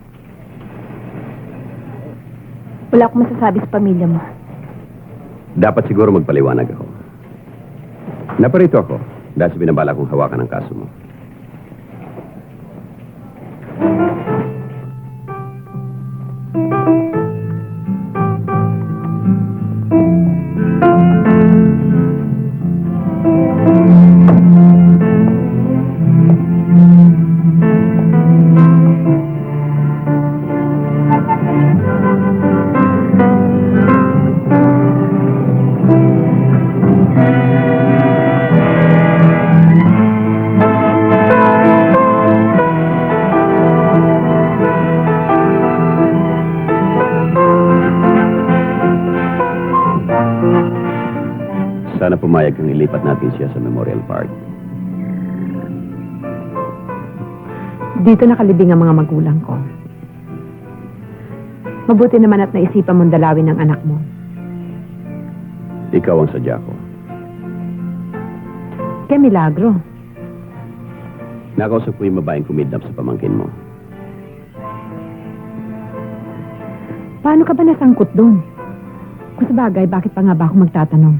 Speaker 1: Wala akong masasabi sa pamilya mo.
Speaker 4: Dapat siguro magpaliwanag ako. Naparito ako dahil sa binabala kong hawakan ng kaso mo. Sana pumayag kang ilipat natin siya sa Memorial Park.
Speaker 3: Dito nakalibing ang mga magulang ko. Mabuti naman at naisipan mong dalawin ng anak mo.
Speaker 4: Ikaw ang sadya ko.
Speaker 3: Kaya milagro.
Speaker 4: Nakausap ko yung babaeng kumidnap sa pamangkin mo.
Speaker 3: Paano ka ba nasangkot doon? Kung sa bagay, bakit pa nga ba ako magtatanong?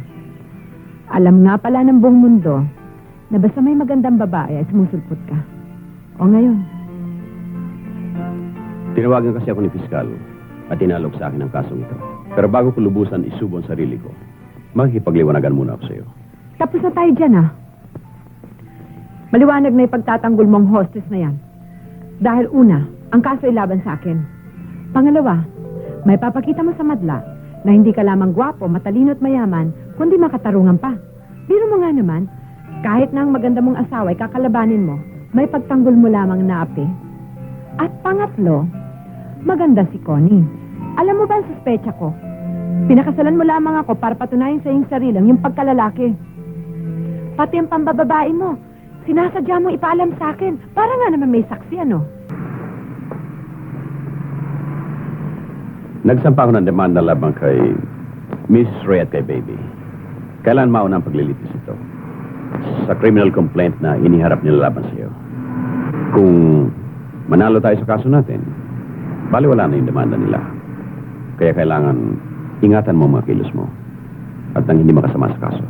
Speaker 3: Alam nga pala ng buong mundo na basta may magandang babae ay sumusulpot ka. O ngayon?
Speaker 4: Tinawagan kasi ako ni Piskal at tinalog sa akin ang kasong ito. Pero bago ko lubusan isubo ang sarili ko, makikipagliwanagan muna ako sa iyo.
Speaker 3: Tapos na tayo dyan, ah. Maliwanag na ipagtatanggol mong hostess na yan. Dahil una, ang kaso ay laban sa akin. Pangalawa, may papakita mo sa madla na hindi ka lamang gwapo, matalino at mayaman, kundi makatarungan pa. Biro mo nga naman, kahit na ang maganda mong asawa ay kakalabanin mo, may pagtanggol mo lamang na api. At pangatlo, maganda si Connie. Alam mo ba ang suspecha ko? Pinakasalan mo lamang ako para patunayan sa iyong sarilang yung pagkalalaki. Pati ang pambababae mo, sinasadya mo ipaalam sa akin. Para nga naman may saksi, ano?
Speaker 4: Nagsampa ako ng demanda labang kay Mrs. Ray at kay Baby. Kailan mauna ang paglilitis ito? Sa criminal complaint na iniharap nila laban sa iyo. Kung manalo tayo sa kaso natin, baliwala na yung demanda nila. Kaya kailangan ingatan mo ang mga kilos mo at nang hindi makasama sa kaso.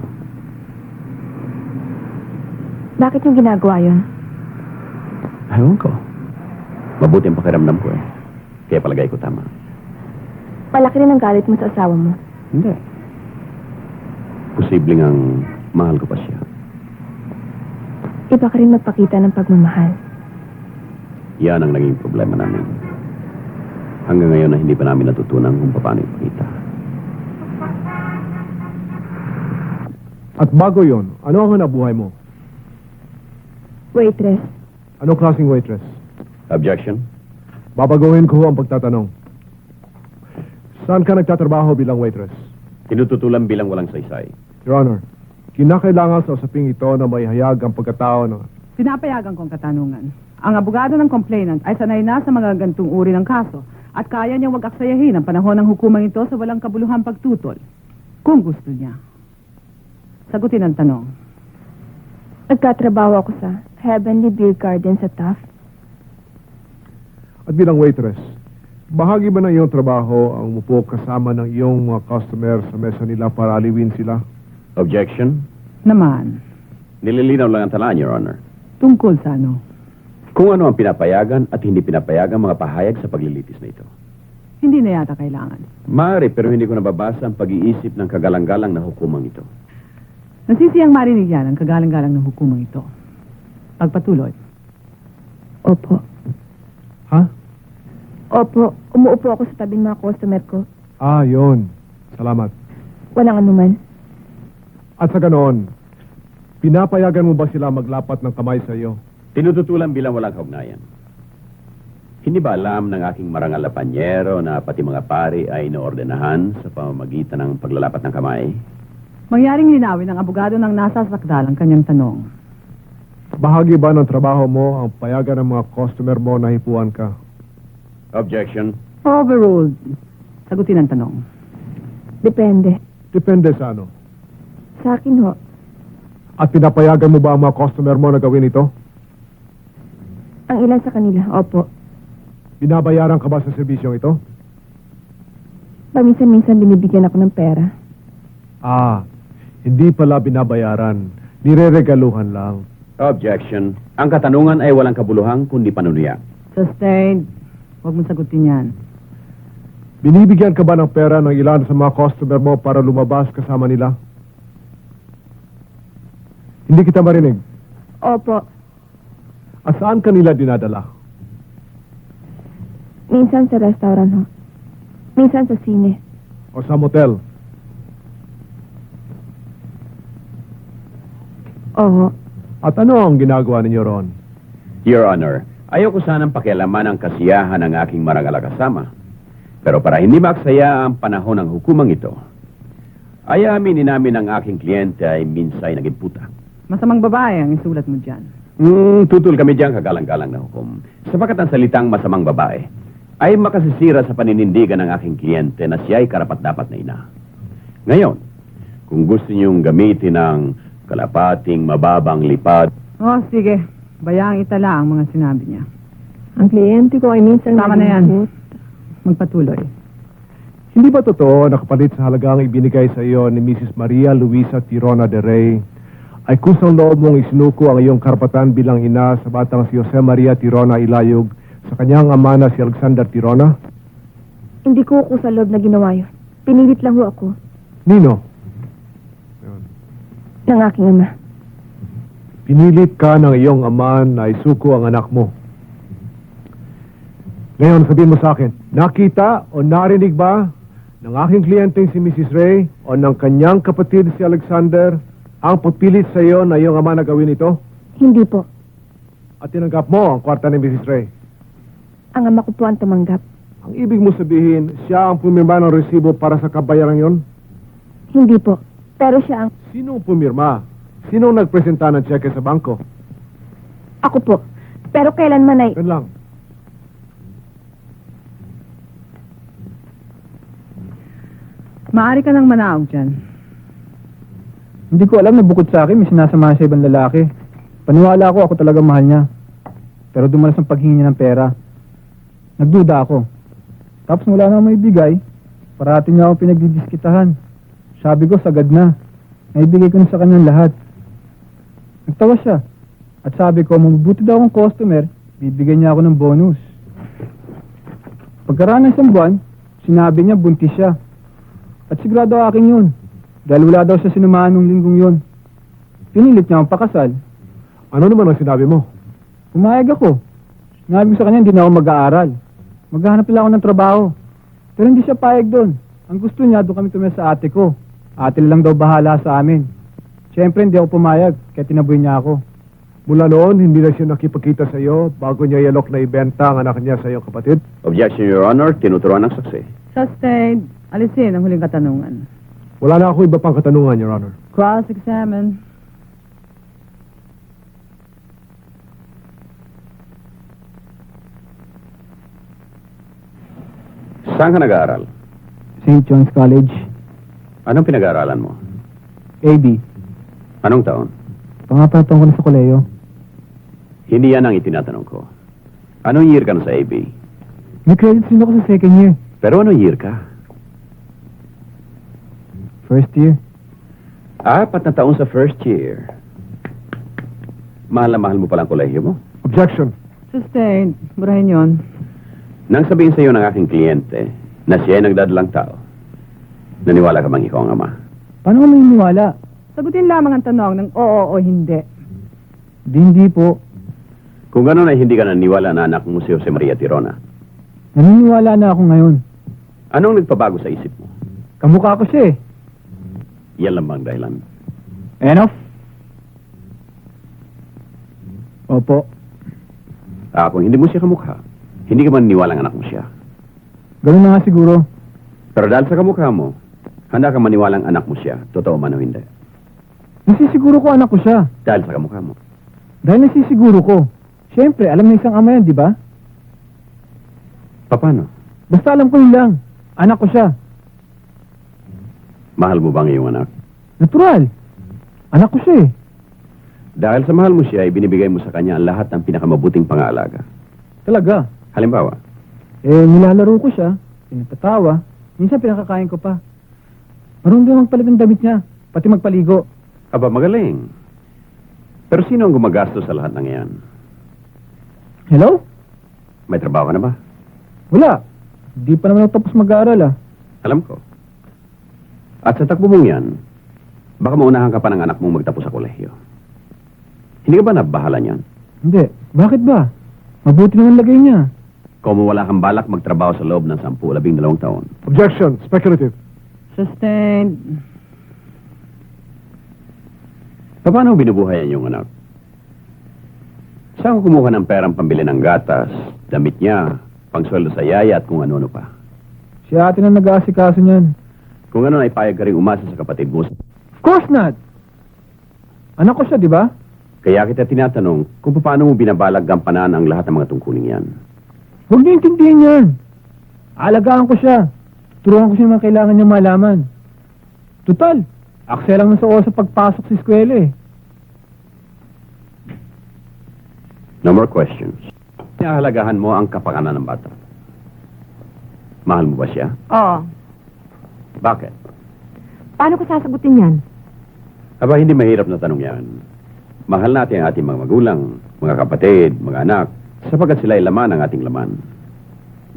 Speaker 1: Bakit yung ginagawa yun?
Speaker 4: Ayaw ko. Mabuti ang pakiramdam ko eh. Kaya palagay ko tama.
Speaker 1: Palaki rin ang galit mo sa asawa mo.
Speaker 4: Hindi. Posibleng ang mahal ko pa siya.
Speaker 1: Iba ka rin magpakita ng pagmamahal.
Speaker 4: Yan ang naging problema namin. Hanggang ngayon na hindi pa namin natutunan kung paano ipakita.
Speaker 7: At bago yon, ano ang hanabuhay mo?
Speaker 1: Waitress.
Speaker 7: Anong klaseng waitress?
Speaker 4: Objection?
Speaker 7: Babaguhin ko ang pagtatanong. Saan ka nagtatrabaho bilang waitress?
Speaker 4: Tinututulan bilang walang saysay.
Speaker 7: Your Honor, kinakailangan sa usaping ito na may hayag ang pagkatao ng...
Speaker 9: Pinapayagan kong katanungan. Ang abogado ng complainant ay sanay na sa mga gantong uri ng kaso at kaya niyang wag-aksayahin ang panahon ng hukumang ito sa walang kabuluhang pagtutol. Kung gusto niya. Sagutin ang tanong.
Speaker 1: Nagtatrabaho ako sa Heavenly Beer Garden sa Taft.
Speaker 7: At bilang waitress, bahagi ba ng iyong trabaho ang umupo kasama ng iyong mga customer sa mesa nila para aliwin sila?
Speaker 4: Objection?
Speaker 9: Naman,
Speaker 4: Nililinaw lang ang talaan, Your Honor.
Speaker 9: tungkol sa ano?
Speaker 4: Kung ano ang pinapayagan at hindi pinapayagan mga pahayag sa paglilitis na ito.
Speaker 9: Hindi na yata kailangan.
Speaker 4: Maaari, pero hindi ko nababasa ang pag-iisip ng kagalang-galang na hukumang ito.
Speaker 9: Nasisiyang marinig yan ang kagalang-galang ng hukumang ito. Pagpatuloy.
Speaker 1: Opo.
Speaker 2: Ha?
Speaker 1: Opo, umuupo ako sa tabing mga customer ko.
Speaker 7: Ah, yun. Salamat.
Speaker 1: Walang anuman.
Speaker 7: At sa ganoon, pinapayagan mo ba sila maglapat ng kamay sa iyo?
Speaker 4: Tinututulan bilang walang kaugnayan. Hindi ba alam ng aking marangal na panyero na pati mga pari ay inoordenahan sa pamamagitan ng paglalapat ng kamay?
Speaker 9: Mangyaring linawin ng abogado ng nasasakdal ang kanyang tanong.
Speaker 7: Bahagi ba ng trabaho mo ang payagan ng mga customer mo na hipuan ka?
Speaker 4: Objection.
Speaker 9: Overruled. Sagutin ang tanong.
Speaker 1: Depende.
Speaker 7: Depende sa ano.
Speaker 1: Sa akin ho.
Speaker 7: At pinapayagan mo ba ang mga customer mo na gawin ito?
Speaker 1: Ang ilan sa kanila, opo.
Speaker 7: Binabayaran ka ba sa serbisyong ito?
Speaker 1: Paminsan-minsan binibigyan ako ng pera.
Speaker 7: Ah, hindi pala binabayaran. Nireregaluhan lang.
Speaker 4: Objection. Ang katanungan ay walang kabuluhang kundi panunuya.
Speaker 9: Sustained. Huwag mong sagutin yan.
Speaker 7: Binibigyan ka ba ng pera ng ilan sa mga customer mo para lumabas kasama nila? Hindi kita marinig.
Speaker 1: Opo.
Speaker 7: At saan kanila dinadala?
Speaker 1: Minsan sa restaurant ho. Minsan sa sine.
Speaker 7: O sa motel?
Speaker 1: Oo.
Speaker 7: At ano ang ginagawa ninyo roon?
Speaker 4: Your Honor, ayoko sanang pakialaman ang kasiyahan ng aking marangal na kasama. Pero para hindi maksaya ang panahon ng hukumang ito, ay aminin namin ang aking kliyente ay minsay naging puta.
Speaker 9: Masamang babae ang isulat mo dyan.
Speaker 4: Tutul kami diyang kagalang-galang na hukom. Sapagat ang salitang masamang babae ay makasisira sa paninindigan ng aking kliyente na siya ay karapat-dapat na ina. Ngayon, kung gusto niyong gamitin ng kalapating mababang lipad,
Speaker 9: Oh, sige. Bayaang itala ang mga sinabi niya.
Speaker 1: Ang kliyente ko ay minsan...
Speaker 9: Tama na yan. Magpatuloy.
Speaker 7: Hindi ba totoo na kapalit sa halagang ibinigay sa iyo ni Mrs. Maria Luisa Tirona de Rey ay kusang loob mong isinuko ang iyong karapatan bilang ina sa batang si Jose Maria Tirona Ilayog sa kanyang ama na si Alexander Tirona?
Speaker 1: Hindi ko sa loob na ginawa yun. Pinilit lang ho ako
Speaker 7: Nino?
Speaker 1: ng aking ama.
Speaker 7: Pinilit ka ng iyong ama na isuko ang anak mo. Ngayon, sabihin mo sa akin, nakita o narinig ba ng aking kliyenteng si Mrs. Ray o ng kanyang kapatid si Alexander ang pagpilit sa iyo na iyong ama na gawin ito?
Speaker 1: Hindi po.
Speaker 7: At tinanggap mo ang kwarta ni Mrs. Ray?
Speaker 1: Ang ama ko po ang tumanggap.
Speaker 7: Ang ibig mo sabihin, siya ang pumirma ng resibo para sa kabayaran yon?
Speaker 1: Hindi po. Pero siya ang...
Speaker 7: Sino ang pumirma? Sino ang nagpresenta ng cheque sa bangko?
Speaker 1: Ako po. Pero kailanman ay...
Speaker 7: Yan lang.
Speaker 9: Maaari ka nang manaog dyan.
Speaker 2: Hindi ko alam na bukod sa akin, may sinasama sa ibang lalaki. Paniwala ako talaga mahal niya. Pero dumalas ang paghingi niya ng pera. Nagduda ako. Tapos wala na may bigay, parati niya ako pinagdidiskitahan. Sabi ko, sagad na. Naibigay ko na sa kanyang lahat. Nagtawa siya. At sabi ko, mabubuti daw akong customer, bibigyan niya ako ng bonus. Pagkaraan ng isang buwan, sinabi niya buntis siya. At sigurado akin yun. Dahil wala daw siya sinumaan nung linggong yun. Pinilit niya akong pakasal.
Speaker 7: Ano naman ang sinabi mo?
Speaker 2: Pumayag ako. Sinabi ko sa kanya, hindi na ako mag-aaral. Maghahanap lang ako ng trabaho. Pero hindi siya payag doon. Ang gusto niya, doon kami tumira sa ate ko. Ate lang daw bahala sa amin. Siyempre, hindi ako pumayag, kaya tinaboy niya ako.
Speaker 7: Mula noon, hindi na siya nakipagkita sa iyo bago niya yalok na ibenta ang anak niya sa iyong kapatid?
Speaker 4: objection, Your Honor, tinuturuan ng saksi.
Speaker 9: Sustained. Alisin ang huling katanungan.
Speaker 7: Wala na ako iba pang katanungan, Your Honor.
Speaker 9: Cross-examine.
Speaker 4: Saan ka nag-aaral?
Speaker 2: St. John's College,
Speaker 4: Anong pinag-aaralan mo?
Speaker 2: AB.
Speaker 4: Anong taon?
Speaker 2: Pangapatong ko na sa koleyo.
Speaker 4: Hindi yan ang itinatanong ko. Anong year ka na sa AB?
Speaker 2: May credits din ako sa second year.
Speaker 4: Pero anong year ka?
Speaker 2: First year.
Speaker 4: 4 na taon sa first year. Mahal na mahal mo palang kolehiyo mo?
Speaker 7: Objection.
Speaker 9: Sustained. Burahin yun.
Speaker 4: Nang sabihin sa iyo ng aking kliyente na siya ay nagdadalang tao, naniwala ka bang ikaw ang ama?
Speaker 2: Paano ka maniniwala?
Speaker 9: Sagutin lamang ang tanong ng oo o hindi.
Speaker 2: Hindi po.
Speaker 4: Kung gano'n ay hindi ka naniwala na anak mo si Jose Maria Tirona,
Speaker 2: Naniniwala na ako ngayon.
Speaker 4: anong nagpabago sa isip mo?
Speaker 2: Kamukha ko siya eh.
Speaker 4: Yan lang bang dahilan?
Speaker 2: Enough? Opo.
Speaker 4: Kung hindi mo siya kamukha, hindi ka maniniwalang anak mo siya.
Speaker 2: Ganun na nga siguro.
Speaker 4: Pero dahil sa kamukha mo, handa ka maniwalang anak mo siya, totoo man o hindi.
Speaker 2: Nasisiguro ko anak ko siya.
Speaker 4: Dahil sa kamukha mo.
Speaker 2: Dahil nasisiguro ko. Siyempre, alam na isang ama yan, di ba?
Speaker 4: Paano?
Speaker 2: Basta alam ko yun lang. Anak ko siya.
Speaker 4: Mahal mo ba ang iyong anak?
Speaker 2: Natural. Anak ko siya eh.
Speaker 4: Dahil sa mahal mo siya, ibinibigay mo sa kanya ang lahat ng pinakamabuting pang-aalaga.
Speaker 2: Talaga.
Speaker 4: Halimbawa,
Speaker 2: Nilalaro ko siya. Pinatatawa. Minsan pinakakain ko pa. Marunong din magpalit ng damit niya. Pati magpaligo.
Speaker 4: aba magaling. Pero sino ang gumagastos sa lahat ng iyan?
Speaker 2: Hello?
Speaker 4: May trabaho ka na ba?
Speaker 2: Wala. Hindi pa naman ako tapos mag-aaral ah.
Speaker 4: Alam ko. At sa takbo mong yan, baka maunahan ka pa ng anak mong magtapos sa kolehiyo. Hindi ka ba nabahala niyan?
Speaker 2: Hindi. Bakit ba? Mabuti naman lagay niya.
Speaker 4: Kung wala kang balak magtrabaho sa loob ng 10-12 taon,
Speaker 7: Objection. Speculative.
Speaker 9: Sustained.
Speaker 4: paano mo binubuhay ang iyong anak? Saan ko kumuha ng perang pambili ng gatas, damit niya, pangsweldo sa yaya at kung ano-ano pa?
Speaker 2: Si ate na nag-aasikaso niyan.
Speaker 4: Kung ano ay payag ka rin umasa sa kapatid mo.
Speaker 2: Of course not! Anak ko siya, di ba?
Speaker 4: Kaya kita tinatanong kung paano mo binabalag gampanan ang lahat ng mga tungkulin yan.
Speaker 2: Huwag niyo intindihin yan. Alagaan ko siya. Turuan ko siya ng mga kailangan niya malaman. Total, aksaya lang na sa oras sa pagpasok sa eskwela eh.
Speaker 4: No more questions. Iahalagahan mo ang kapakanan ng bata. Mahal mo ba siya?
Speaker 3: Oo.
Speaker 4: Bakit?
Speaker 3: Paano ko sasagutin yan?
Speaker 4: Aba, hindi mahirap na tanong yan. Mahal natin ang ating mga magulang, mga kapatid, mga anak, sapagkat sila ay laman ng ating laman.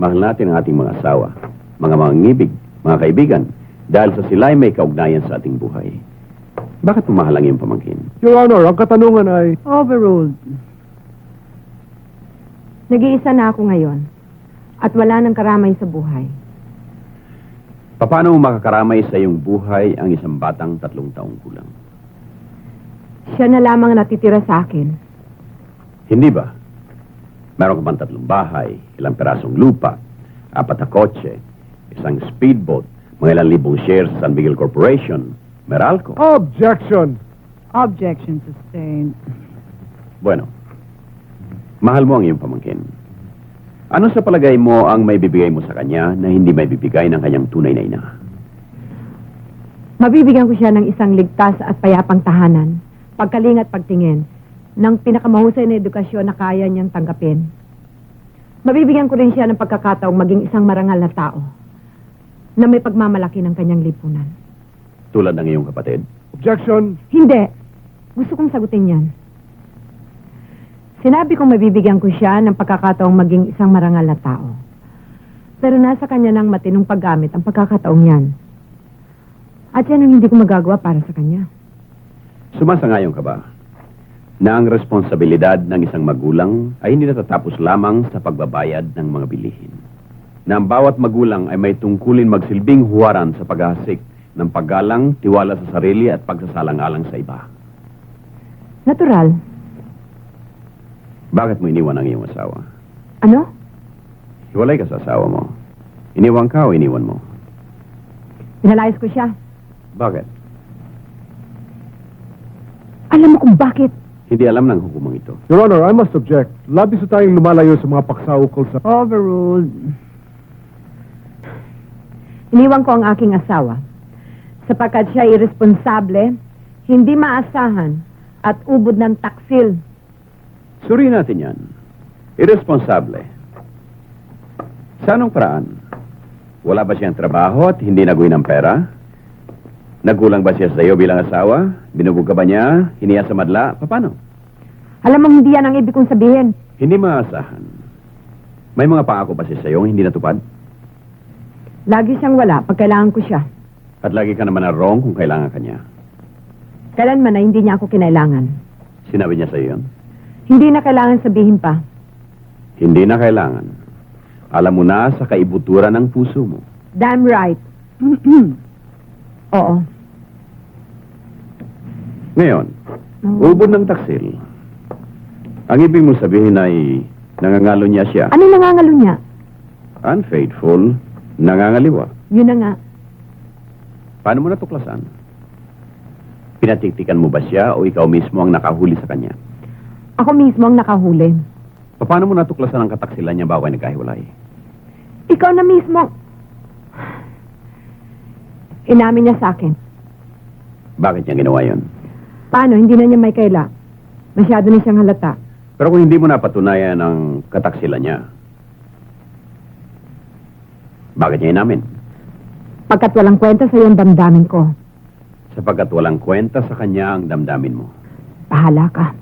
Speaker 4: Mahal natin ang ating mga asawa, mga ngibig, mga kaibigan, dahil sa sila ay may kaugnayan sa ating buhay. Bakit mo mahal ang iyong pamangkin?
Speaker 7: Your Honor, ang katanungan ay...
Speaker 9: Overruled.
Speaker 3: Nag-iisa na ako ngayon. At wala nang karamay sa buhay.
Speaker 4: Paano mo makakaramay sa iyong buhay ang isang batang 3 taong kulang?
Speaker 3: Siya na lamang natitira sa akin.
Speaker 4: Hindi ba? Meron ka bang 3 bahay, ilang perasong lupa, 4 na kotse, isang speedboat, mga ilang libong shares sa San Miguel Corporation, Meralco?
Speaker 7: Objection.
Speaker 9: Objection sustained.
Speaker 4: Bueno, mahal mo ang iyong pamangkin. Ano sa palagay mo ang may bibigay mo sa kanya na hindi may bibigay ng kanyang tunay na ina?
Speaker 3: Mabibigyan ko siya ng isang ligtas at payapang tahanan, pagkalinga at pagtingin, ng pinakamahusay na edukasyon na kaya niyang tanggapin. Mabibigyan ko rin siya ng pagkakataong maging isang marangal na tao na may pagmamalaki ng kanyang lipunan.
Speaker 4: Tulad ng iyong kapatid?
Speaker 7: Objection.
Speaker 3: Hindi. Gusto kong sagutin yan. Sinabi kong mabibigyan ko siya ng pagkakataong maging isang marangal na tao. Pero nasa kanya ng matinong paggamit ang pagkakataong yan. At yan ang hindi ko magagawa para sa kanya.
Speaker 4: Sumasangayon ka ba na ang responsibilidad ng isang magulang ay hindi natatapos lamang sa pagbabayad ng mga bilihin? Na ang bawat magulang ay may tungkulin magsilbing huwaran sa paghahasik ng paggalang, tiwala sa sarili at pagsasalang-alang sa iba.
Speaker 3: Natural.
Speaker 4: Bakit mo iniwan ang iyong asawa?
Speaker 3: Ano?
Speaker 4: Hiwalay ka sa asawa mo. Iniwan ka o iniwan mo?
Speaker 3: Pinalayas ko siya.
Speaker 4: Bakit?
Speaker 3: Alam mo kung bakit?
Speaker 4: Hindi alam ng hukumang ito.
Speaker 7: Your Honor, I must object. Labis na tayong lumalayo sa mga paksa ukol sa...
Speaker 9: Overruled.
Speaker 3: Iniwan ko ang aking asawa sapagkat siya irresponsable, hindi maasahan, at ubod ng taksil.
Speaker 4: Suriin natin yan. Irresponsable. Sa anong paraan? Wala ba siyang trabaho at hindi naguhin ng pera? Nagkulang ba siya sa iyo bilang asawa? Binubog ka ba niya? Hiniya sa madla? Paano?
Speaker 3: Alam mo, hindi yan ang ibig kong sabihin.
Speaker 4: Hindi maasahan. May mga pangako ba siya sa'yo hindi natupad?
Speaker 3: Lagi siyang wala pag kailangan ko siya.
Speaker 4: At lagi ka naman na wrong kung kailangan ka niya.
Speaker 3: Kailanman na hindi niya ako kinailangan.
Speaker 4: Sinabi niya sa'yo yun?
Speaker 3: Hindi na kailangan sabihin pa.
Speaker 4: Hindi na kailangan. Alam mo na sa kaibuturan ng puso mo.
Speaker 3: Damn right. Oo.
Speaker 4: Ngayon, ubod ng taksil. Ang ibig mong sabihin ay nangangalo niya siya.
Speaker 3: Ano nangangalo niya?
Speaker 4: Unfaithful, nangangaliwa.
Speaker 3: Yun na nga.
Speaker 4: Paano mo natuklasan? Pinatiktikan mo ba siya o ikaw mismo ang nakahuli sa kanya?
Speaker 3: Ako mismo ang nakahuli.
Speaker 4: Paano mo natuklasan ang kataksilan niya bago kayo nagkahiwalay?
Speaker 3: Ikaw na mismo. Inamin niya sa akin.
Speaker 4: Bakit niya ginawa yun?
Speaker 3: Paano? Hindi na niya may kaila. Masyado na siyang halata.
Speaker 4: Pero kung hindi mo napatunayan ang kataksilan niya, bakit niya inamin?
Speaker 3: Pagkat walang kwenta sa iyo ang damdamin ko.
Speaker 4: Sapagkat walang kwenta sa kanya ang damdamin mo.
Speaker 3: Bahala ka.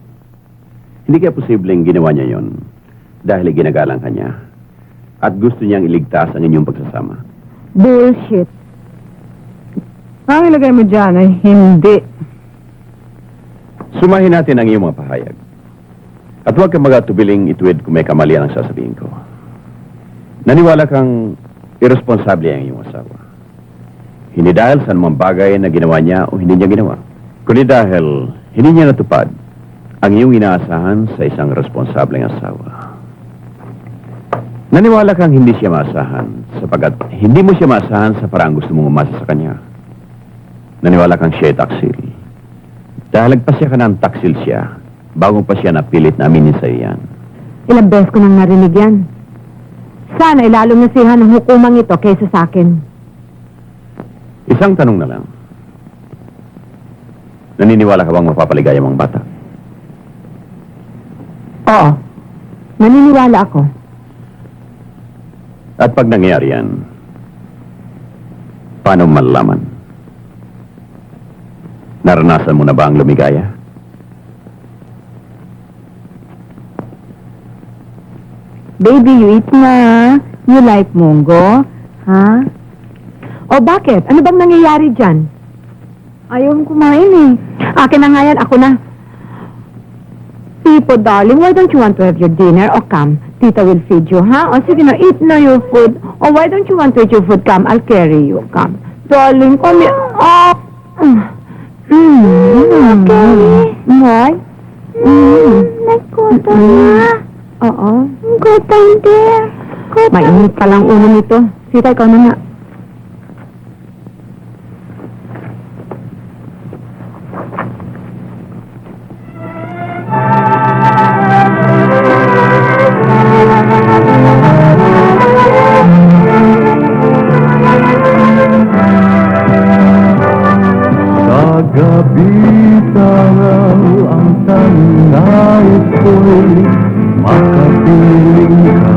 Speaker 4: Hindi kaya posibleng ginawa niya yon dahil ginagalang ka niya at gusto niyang iligtas ang inyong pagsasama.
Speaker 3: Bullshit.
Speaker 9: Ang ilagay mo dyan ay hindi.
Speaker 4: Sumahin natin ang iyong mga pahayag. At huwag kang magatubiling ituwid kung may kamalian ang sasabihin ko. Naniwala kang irresponsable ang iyong asawa. Hindi dahil sa anumang bagay na ginawa niya o hindi niya ginawa. Kundi dahil hindi niya natupad ang iyong inaasahan sa isang responsableng asawa. Naniwala kang hindi siya maasahan sapagkat hindi mo siya maasahan sa parang gusto mong umasa sa kanya. Naniwala kang siya ay taksil. Dahil nagpasya ka ng taksil siya bago pa siya napilit na aminin sa iyan.
Speaker 3: Ilang beses ko nang narinig yan. Sana ilalong nasihan ang hukumang ito kaysa sa akin.
Speaker 4: Isang tanong na lang. Naniniwala ka bang mapapaligaya mong bata?
Speaker 3: Oo. Naniniwala ako.
Speaker 4: At pag nangyari yan, paano malalaman? Naranasan mo na ba ang lumigaya?
Speaker 3: Baby, you eat na. You like munggo? Ha? O bakit? Ano bang nangyayari dyan? Ayaw kumain eh. Akin na nga yan, ako na. Pipo, darling, why don't you want to have your dinner? O come, Tita will feed you, ha? O sige na, eat na your food. O why don't you want to eat your food? Come, I'll carry you. Come. Darling, come here. Oh! Okay. Why? Nagkuto na. Oo. Good time, dear. Mainit pa lang ulo nito. Sita, ikaw na nga.
Speaker 7: Sa gabi taraw ang tanais ko'y makapiling ka.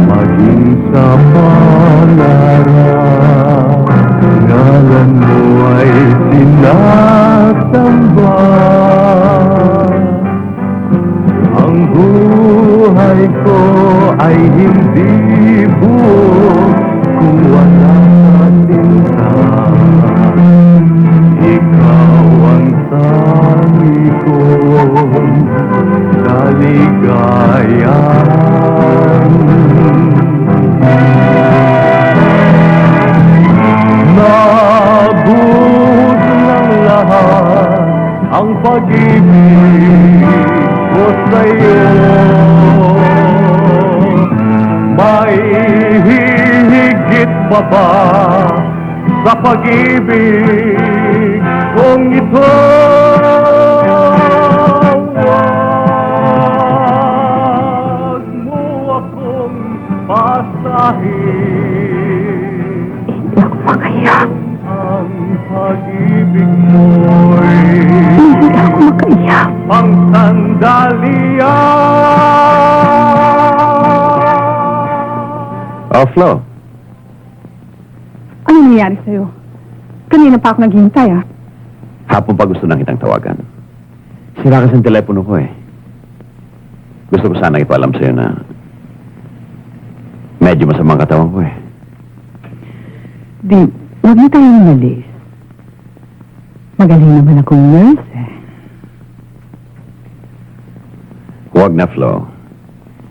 Speaker 7: Maging sa pangarap, ngalan mo ay sinasamba. Ang buhay ko ay hindi buo kung wala ka sinta. Ikaw ang tangi kong kaligayahan. Nabud ng lahat ang pag-ibig ko sa'yo. May hihigit pa ba sa pag-ibig kong ito? Huwag mo akong pasahin.
Speaker 3: Hindi ako makaiyak.
Speaker 7: Ang pag-ibig mo'y
Speaker 3: Hindi ako makaiyak.
Speaker 7: pang sandalian.
Speaker 4: Flo.
Speaker 9: Ano nangyayari sa'yo? Kanina pa ako naghihintay, ah.
Speaker 4: Hapon pa gusto nang kitang tawagan. Sira kasi ang telepono ko eh. Gusto ko sana ipalam sa'yo na medyo masamang katawan ko eh.
Speaker 9: Di, huwag na tayong umalis. Magaling naman akong nurse eh.
Speaker 4: Huwag na, Flo.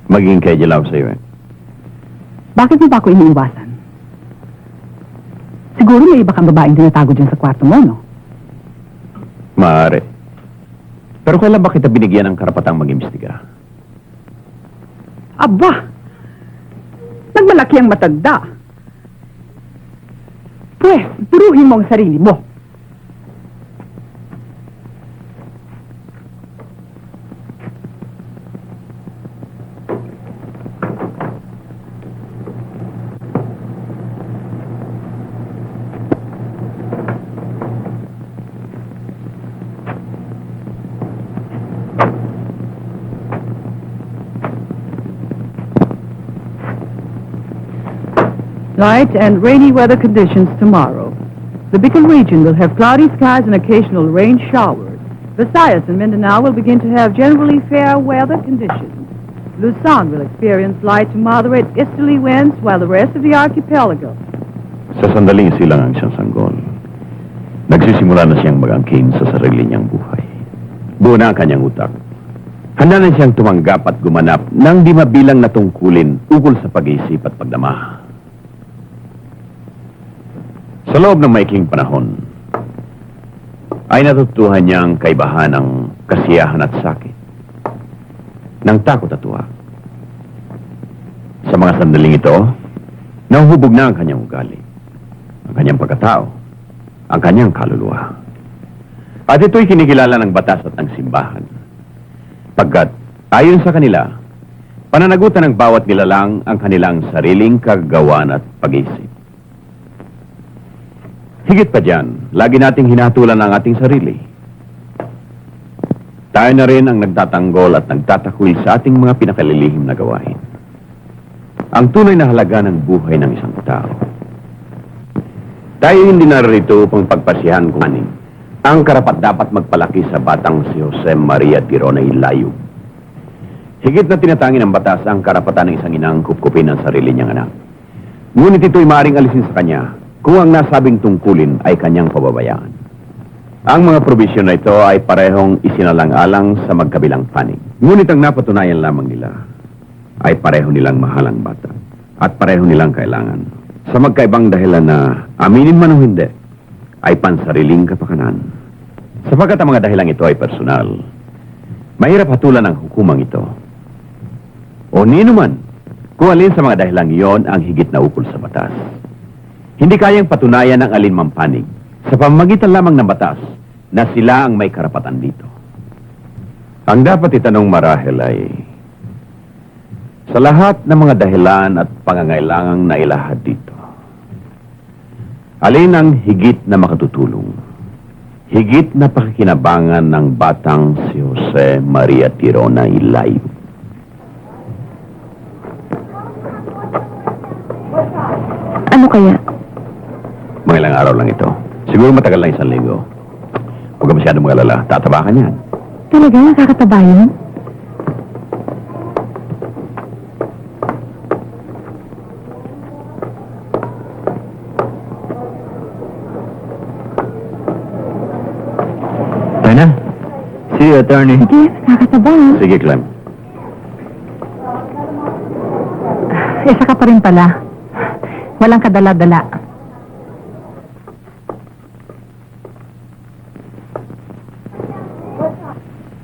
Speaker 4: Maging kaya lang ako sa'yo eh.
Speaker 9: Bakit mo ba ako iniiwasan? Siguro may iba kang babaeng tinatago dyan sa kwarto mo, no?
Speaker 4: Maaari. Pero kailan ba kita binigyan ng karapatang mag-imbestiga?
Speaker 9: Aba! Nagmalaki ang matanda. Pwes, puruhin mo ang sarili mo. Light and rainy weather conditions tomorrow. The Bicol region will have cloudy skies and occasional rain showers. Visayas and Mindanao will begin to have generally fair weather conditions. Luzon will experience light to moderate easterly winds, while the rest of the archipelago.
Speaker 4: Sa sandaling silang ang siyang sanggol, nagsisimula na siyang mag-angkin sa sarili niyang buhay. Buo na ang kanyang utak. Handa na siyang tumanggap at gumanap ng di mabilang na tungkulin ukol sa pag-iisip at pagdama. Sa loob ng maikling panahon, ay natutuhan niya ang kaibahan ng kasiyahan at sakit, ng takot at tuwa. Sa mga sandaling ito, nahuhubog na ang kanyang ugali, ang kanyang pagkatao, ang kanyang kaluluwa. At ito'y kinikilala ng batas at ng simbahan. Pagkat, ayon sa kanila, pananagutan ng bawat nilalang ang kanilang sariling kagagawan at pag-isip. Higit pa dyan, lagi nating hinatulan ang ating sarili. Tayo na rin ang nagtatanggol at nagtatakwil sa ating mga pinakalilihim na gawain. Ang tunay na halaga ng buhay ng isang tao. Tayo hindi narito upang pagpasihan kung anin ang karapat-dapat magpalaki sa batang si Jose Maria Tirona Ilayog. Higit na tinatangi ng batas ang karapatan ng isang inang kupkupin ang sarili niyang anak. Ngunit ito'y maaaring alisin sa kanya kung ang nasabing tungkulin ay kanyang pababayaan. Ang mga probisyon na ito ay parehong isinalang-alang sa magkabilang panig. Ngunit ang napatunayan lamang nila ay pareho nilang mahal ang bata at pareho nilang kailangan. Sa magkaibang dahilan na aminin man o hindi, ay pansariling kapakanan. Sapagkat ang mga dahilang ito ay personal, mahirap hatulan ang hukumang ito. O nino man, kung alin sa mga dahilang iyon ang higit na ukol sa batas. Hindi kayang patunayan ng alinmang panig sa pamamagitan lamang ng batas na sila ang may karapatan dito. Ang dapat itanong marahil ay, sa lahat ng mga dahilan at pangangailangang nailahad dito, alin ang higit na makatutulong, higit na pakikinabangan ng batang si Jose Maria Tirona Ilayog?
Speaker 1: Ano kaya?
Speaker 4: Mga ilang araw lang ito. Siguro matagal lang 1 linggo. Huwag ka masyadong mag-alala. Tataba ka niyan.
Speaker 1: Talaga? Nakakataba yun?
Speaker 8: Tayo na. See you, attorney.
Speaker 1: Sige, nakakataba.
Speaker 4: Sige, Clem.
Speaker 1: Isa ka pa rin pala. Walang kadala-dala.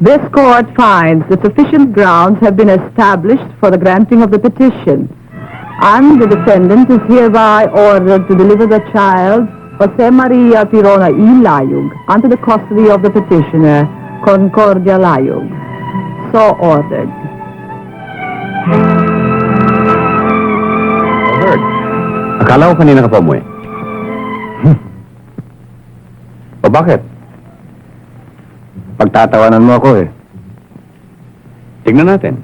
Speaker 9: This court finds that sufficient grounds have been established for the granting of the petition, and the defendant is hereby ordered to deliver the child, Jose Maria Tirona Ilayog, unto the custody of the petitioner, Concordia Layog. So ordered.
Speaker 4: Robert, akala ko kanina ka pa umuwi. O bakit? Pagtatawanan mo ako eh. Tignan natin.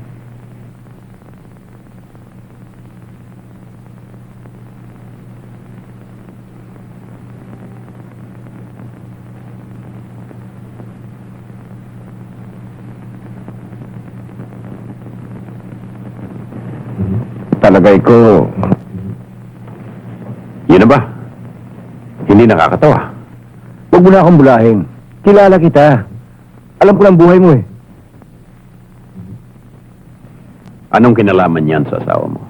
Speaker 4: palagay ko, yun na ba? Hindi nakakatawa.
Speaker 5: Huwag mo na akong bulahin. Kilala kita. Alam ko ng buhay mo eh.
Speaker 4: Anong kinalaman niyan sa asawa mo?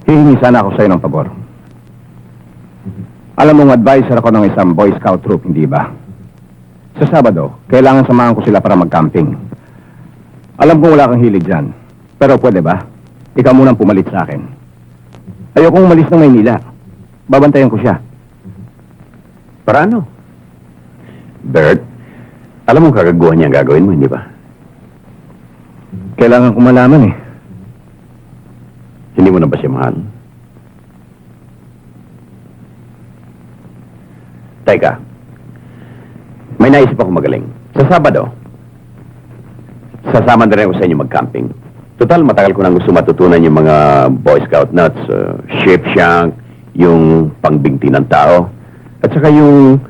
Speaker 5: Hihingi sana ako sa'yo ng pabor. Alam mong advisor ako ng isang Boy Scout troop, hindi ba? Sa Sabado, kailangan samahan ko sila para mag-camping. Alam kong wala kang hilig dyan. Pero pwede ba? Ikaw munang pumalit sa akin. Ayokong umalis ng Maynila. Babantayan ko siya.
Speaker 4: Para ano? Bert, alam mo kagaguhan niya ang gagawin mo, hindi ba?
Speaker 5: Kailangan ko malaman eh.
Speaker 4: Hindi mo na ba siya mahal? Teka, may naisip ako magaling. Sa Sabado, sasama na rin ako sa inyo mag-camping. Total, matagal ko nang gusto matutunan yung mga Boy Scout nuts, ship shank, yung pangbingti ng tao, at saka yung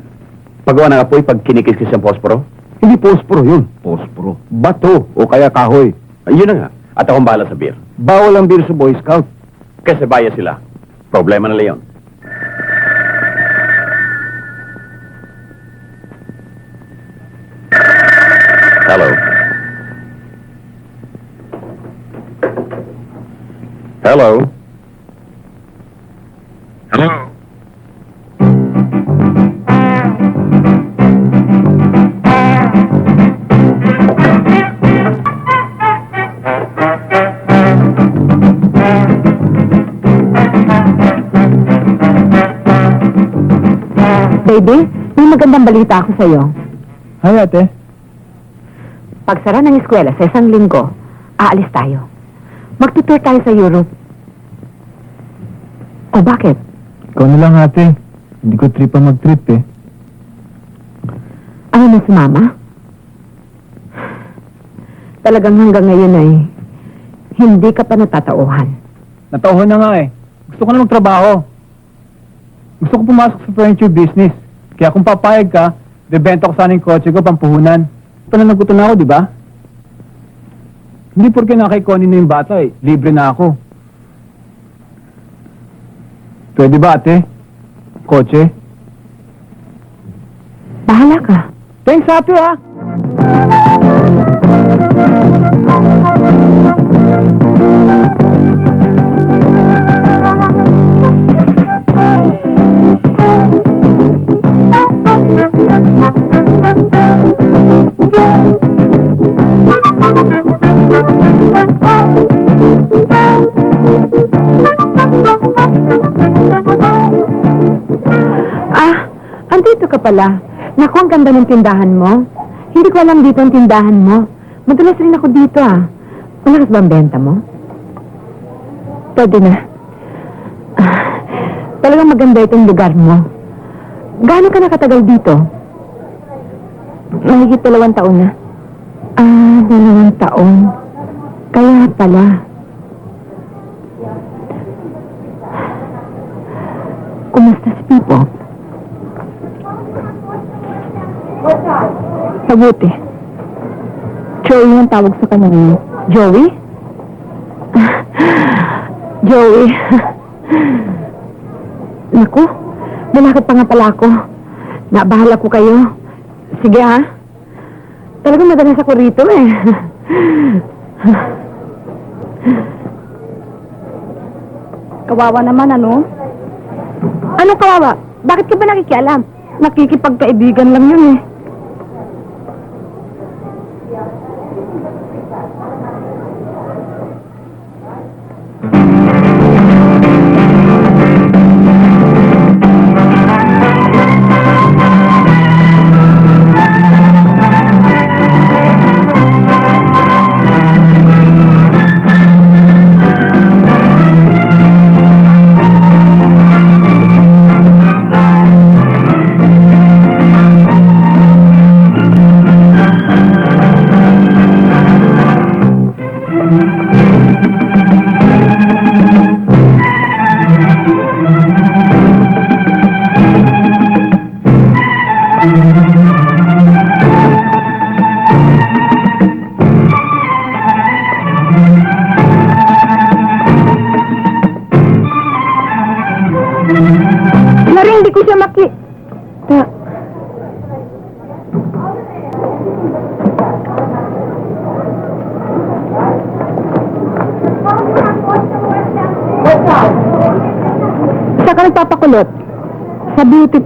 Speaker 4: paggawa ng apoy pag kinikis-kis ang posporo.
Speaker 5: Hindi posporo yun. Posporo. Bato o kaya kahoy.
Speaker 4: Ayun na nga. At akong bahala sa beer.
Speaker 5: Bawal ang beer sa Boy Scout.
Speaker 4: Kasi baya sila. Problema nila yun. Hello. Hello. Hello.
Speaker 3: Baby, may magandang balita ako sa'yo.
Speaker 2: Hi, ate.
Speaker 3: Pagsara ng eskwela sa isang linggo, aalis tayo. Magtutour tayo sa Europe. O bakit?
Speaker 2: Ikaw na lang, ate. Hindi ko trip ang mag-trip eh.
Speaker 3: Ano na si Mama? Talagang hanggang ngayon ay hindi ka pa natatauhan.
Speaker 2: Natauhan na nga eh. Gusto ko na magtrabaho. Gusto ko pumasok sa furniture business. Kaya kung papayag ka, bebenta ko sana yung kotse ko, pampuhunan. Pananagutan na ako, di ba? Hindi porke nakay-Connie na yung bata eh. Libre na ako. Pwede ba, ate? Kotse?
Speaker 3: Bahala ka.
Speaker 2: Thanks, ate, ha?
Speaker 3: Andito ka pala. Naku, ang ganda ng tindahan mo. Hindi ko alam dito ang tindahan mo. Madalas rin ako dito, ah. Malakas ba ang benta mo? Pwede na. Talagang maganda itong lugar mo. Gaano ka nakatagal dito? Mahigit 2 taon na. 2 taon. Kaya pala. Kumusta si Pipo? Mabuti. Joey ang tawag sa kanya ngayon. Joey? Joey. Naku, malakit pa nga pala ako. Nabahala ko kayo. Sige ha. Talagang madalas ako rito eh. Kawawa naman ano? Anong kawawa? Bakit ka ba nakikialam? Nakikipagkaibigan lang yun eh.
Speaker 1: nagpapakulot? Sa beauty...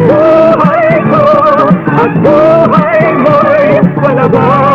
Speaker 5: Buhay ko, at buhay mo'y palabas.